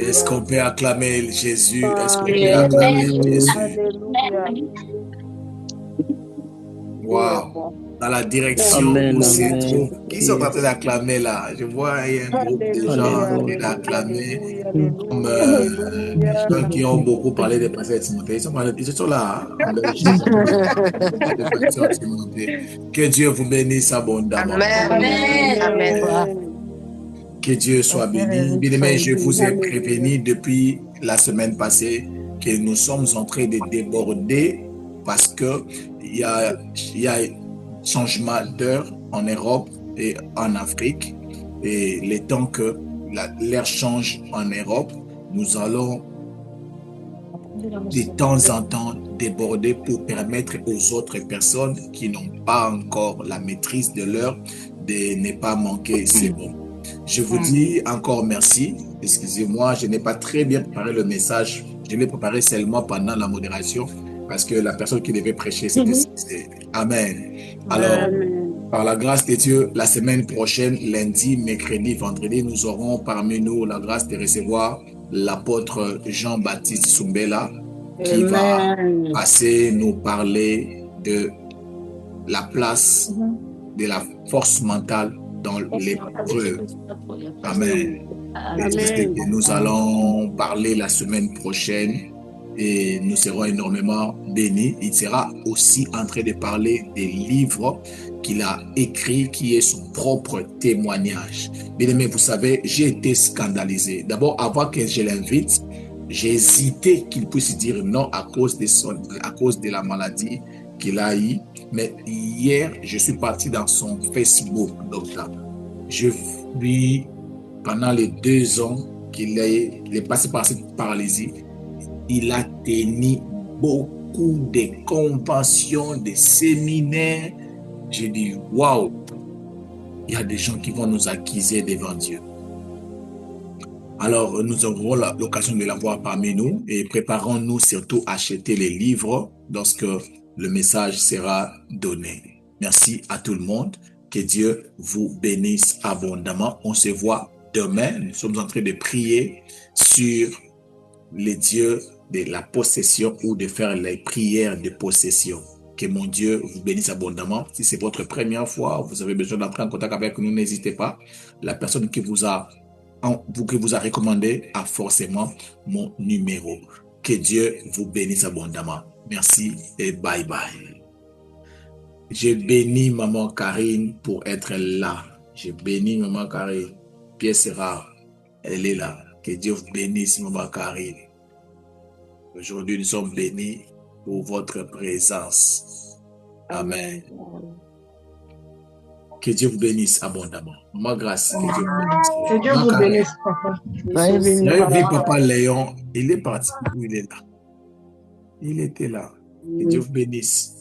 Est-ce qu'on peut acclamer Jésus? Est-ce qu'on peut acclamer Jésus? Wow. Dans la direction où c'est trop. Qui sont en train d'acclamer là? Je vois il y a un groupe de gens qui acclamé. Comme des gens qui ont beaucoup parlé des pasteurs Timothée. Ils sont là. Que Dieu vous bénisse abondamment. Amen. Que Dieu soit béni. Bien aimé, je vous ai prévenu depuis la semaine passée que nous sommes en train de déborder parce que il y a changement d'heure en Europe et en Afrique. Et le temps que l'heure change en Europe, nous allons de temps en temps déborder pour permettre aux autres personnes qui n'ont pas encore la maîtrise de l'heure de ne pas manquer. C'est bon. Je vous dis encore merci. Excusez-moi, je n'ai pas très bien préparé le message. Je l'ai préparé seulement pendant la modération parce que la personne qui devait prêcher, c'était Amen. Alors, par la grâce de Dieu, la semaine prochaine, lundi, mercredi, vendredi, nous aurons parmi nous la grâce de recevoir l'apôtre Jean-Baptiste Soumbela qui va passer nous parler de la place de la force mentale dans l'épreuve. Amen. Et nous allons parler la semaine prochaine et nous serons énormément bénis. Il sera aussi en train de parler des livres qu'il a écrits, qui est son propre témoignage. Bien aimé, vous savez, j'ai été scandalisé. D'abord, avant que je l'invite, j'ai hésité qu'il puisse dire non à cause de la maladie qu'il a eue. Mais hier, je suis parti dans son Facebook, docteur. Je vis pendant les 2 ans qu'il est passé par cette paralysie. Il a tenu beaucoup de conventions, de séminaires. J'ai dit, waouh, il y a des gens qui vont nous accuser devant Dieu. Alors, nous aurons l'occasion de la voir parmi nous et préparons-nous surtout à acheter les livres lorsque le message sera donné. Merci à tout le monde. Que Dieu vous bénisse abondamment. On se voit demain. Nous sommes en train de prier sur les dieux de la possession ou de faire les prières de possession. Que mon Dieu vous bénisse abondamment. Si c'est votre première fois, vous avez besoin d'entrer en contact avec nous, n'hésitez pas. La personne qui vous a recommandé a forcément mon numéro. Que Dieu vous bénisse abondamment. Merci et bye bye. Je bénis Maman Karine pour être là. Je bénis Maman Karine. Pièce rare, elle est là. Que Dieu vous bénisse Maman Karine. Aujourd'hui, nous sommes bénis pour votre présence. Amen. Que Dieu vous bénisse abondamment. Maman Grâce, que Dieu vous bénisse. Que Dieu vous bénisse, papa. J'avais vu Papa Léon, il est parti. Il est là. Il était là. Que Dieu vous bénisse.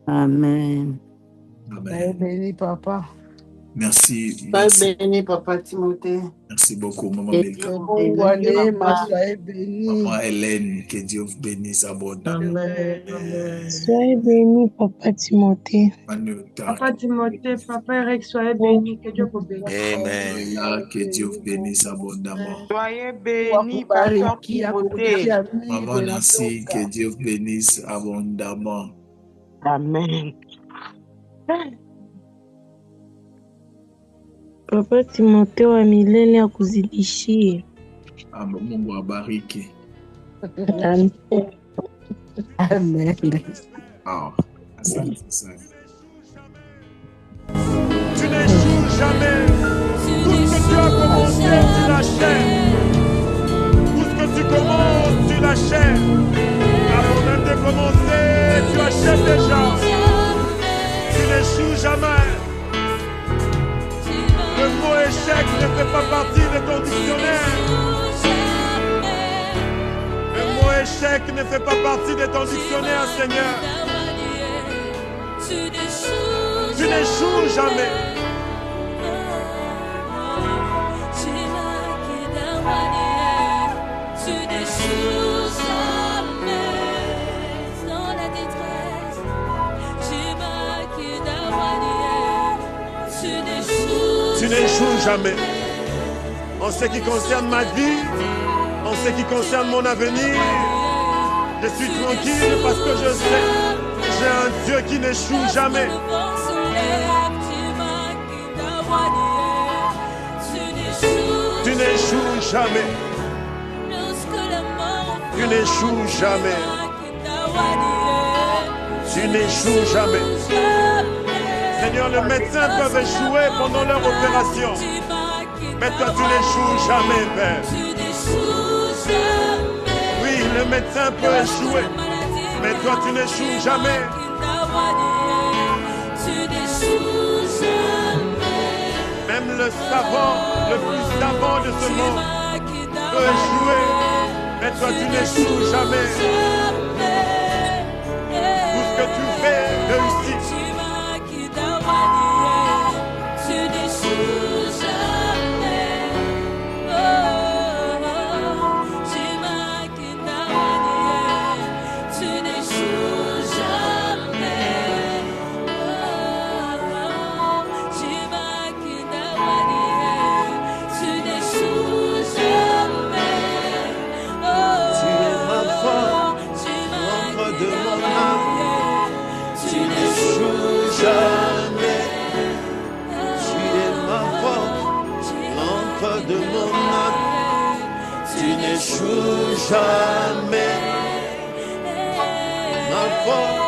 Amen. Amen. Béni, papa. Merci. Merci. Béni, papa Timothée. Merci beaucoup, Maman Béni. Maman Hélène, que Dieu vous bénisse abondamment. Soyez béni, papa Timothée. Papa Timothée, papa Eric, soyez béni, que Dieu vous bénisse. Amen. Que Dieu vous bénisse abondamment. Soyez béni, papa Timothée. Maman Nancy, que Dieu vous bénisse abondamment. Amen. Papa Timothée wa milele akuzidishie. Mungu abariki. Amen. Amen. Asante sana. Tu n'échoues jamais. Tout ce que tu as commencé, tu l'achèves. Tout ce que tu commences, tu l'achèves. Avant même de commencer, tu achèves déjà. Tu n'échoues jamais. Le mot échec ne fait pas partie de ton dictionnaire. Le mot échec ne fait pas partie de ton dictionnaire, Seigneur. Tu n'échoues jamais. Tu n'échoues jamais. En ce qui concerne ma vie, en ce qui concerne mon avenir, je suis tranquille parce que je sais, j'ai un Dieu qui n'échoue jamais. Tu n'échoues jamais. Tu n'échoues jamais. Tu n'échoues jamais. Seigneur, les médecins peuvent échouer pendant leur opération. Mais toi, tu n'échoues jamais, Père. Oui, le médecin peut échouer. Mais toi, tu n'échoues jamais. Même le savant, le plus savant de ce monde, peut échouer. Mais toi, tu n'échoues jamais. Tout ce que tu fais réussit. De mon âme, tu n'échoues jamais, ma force.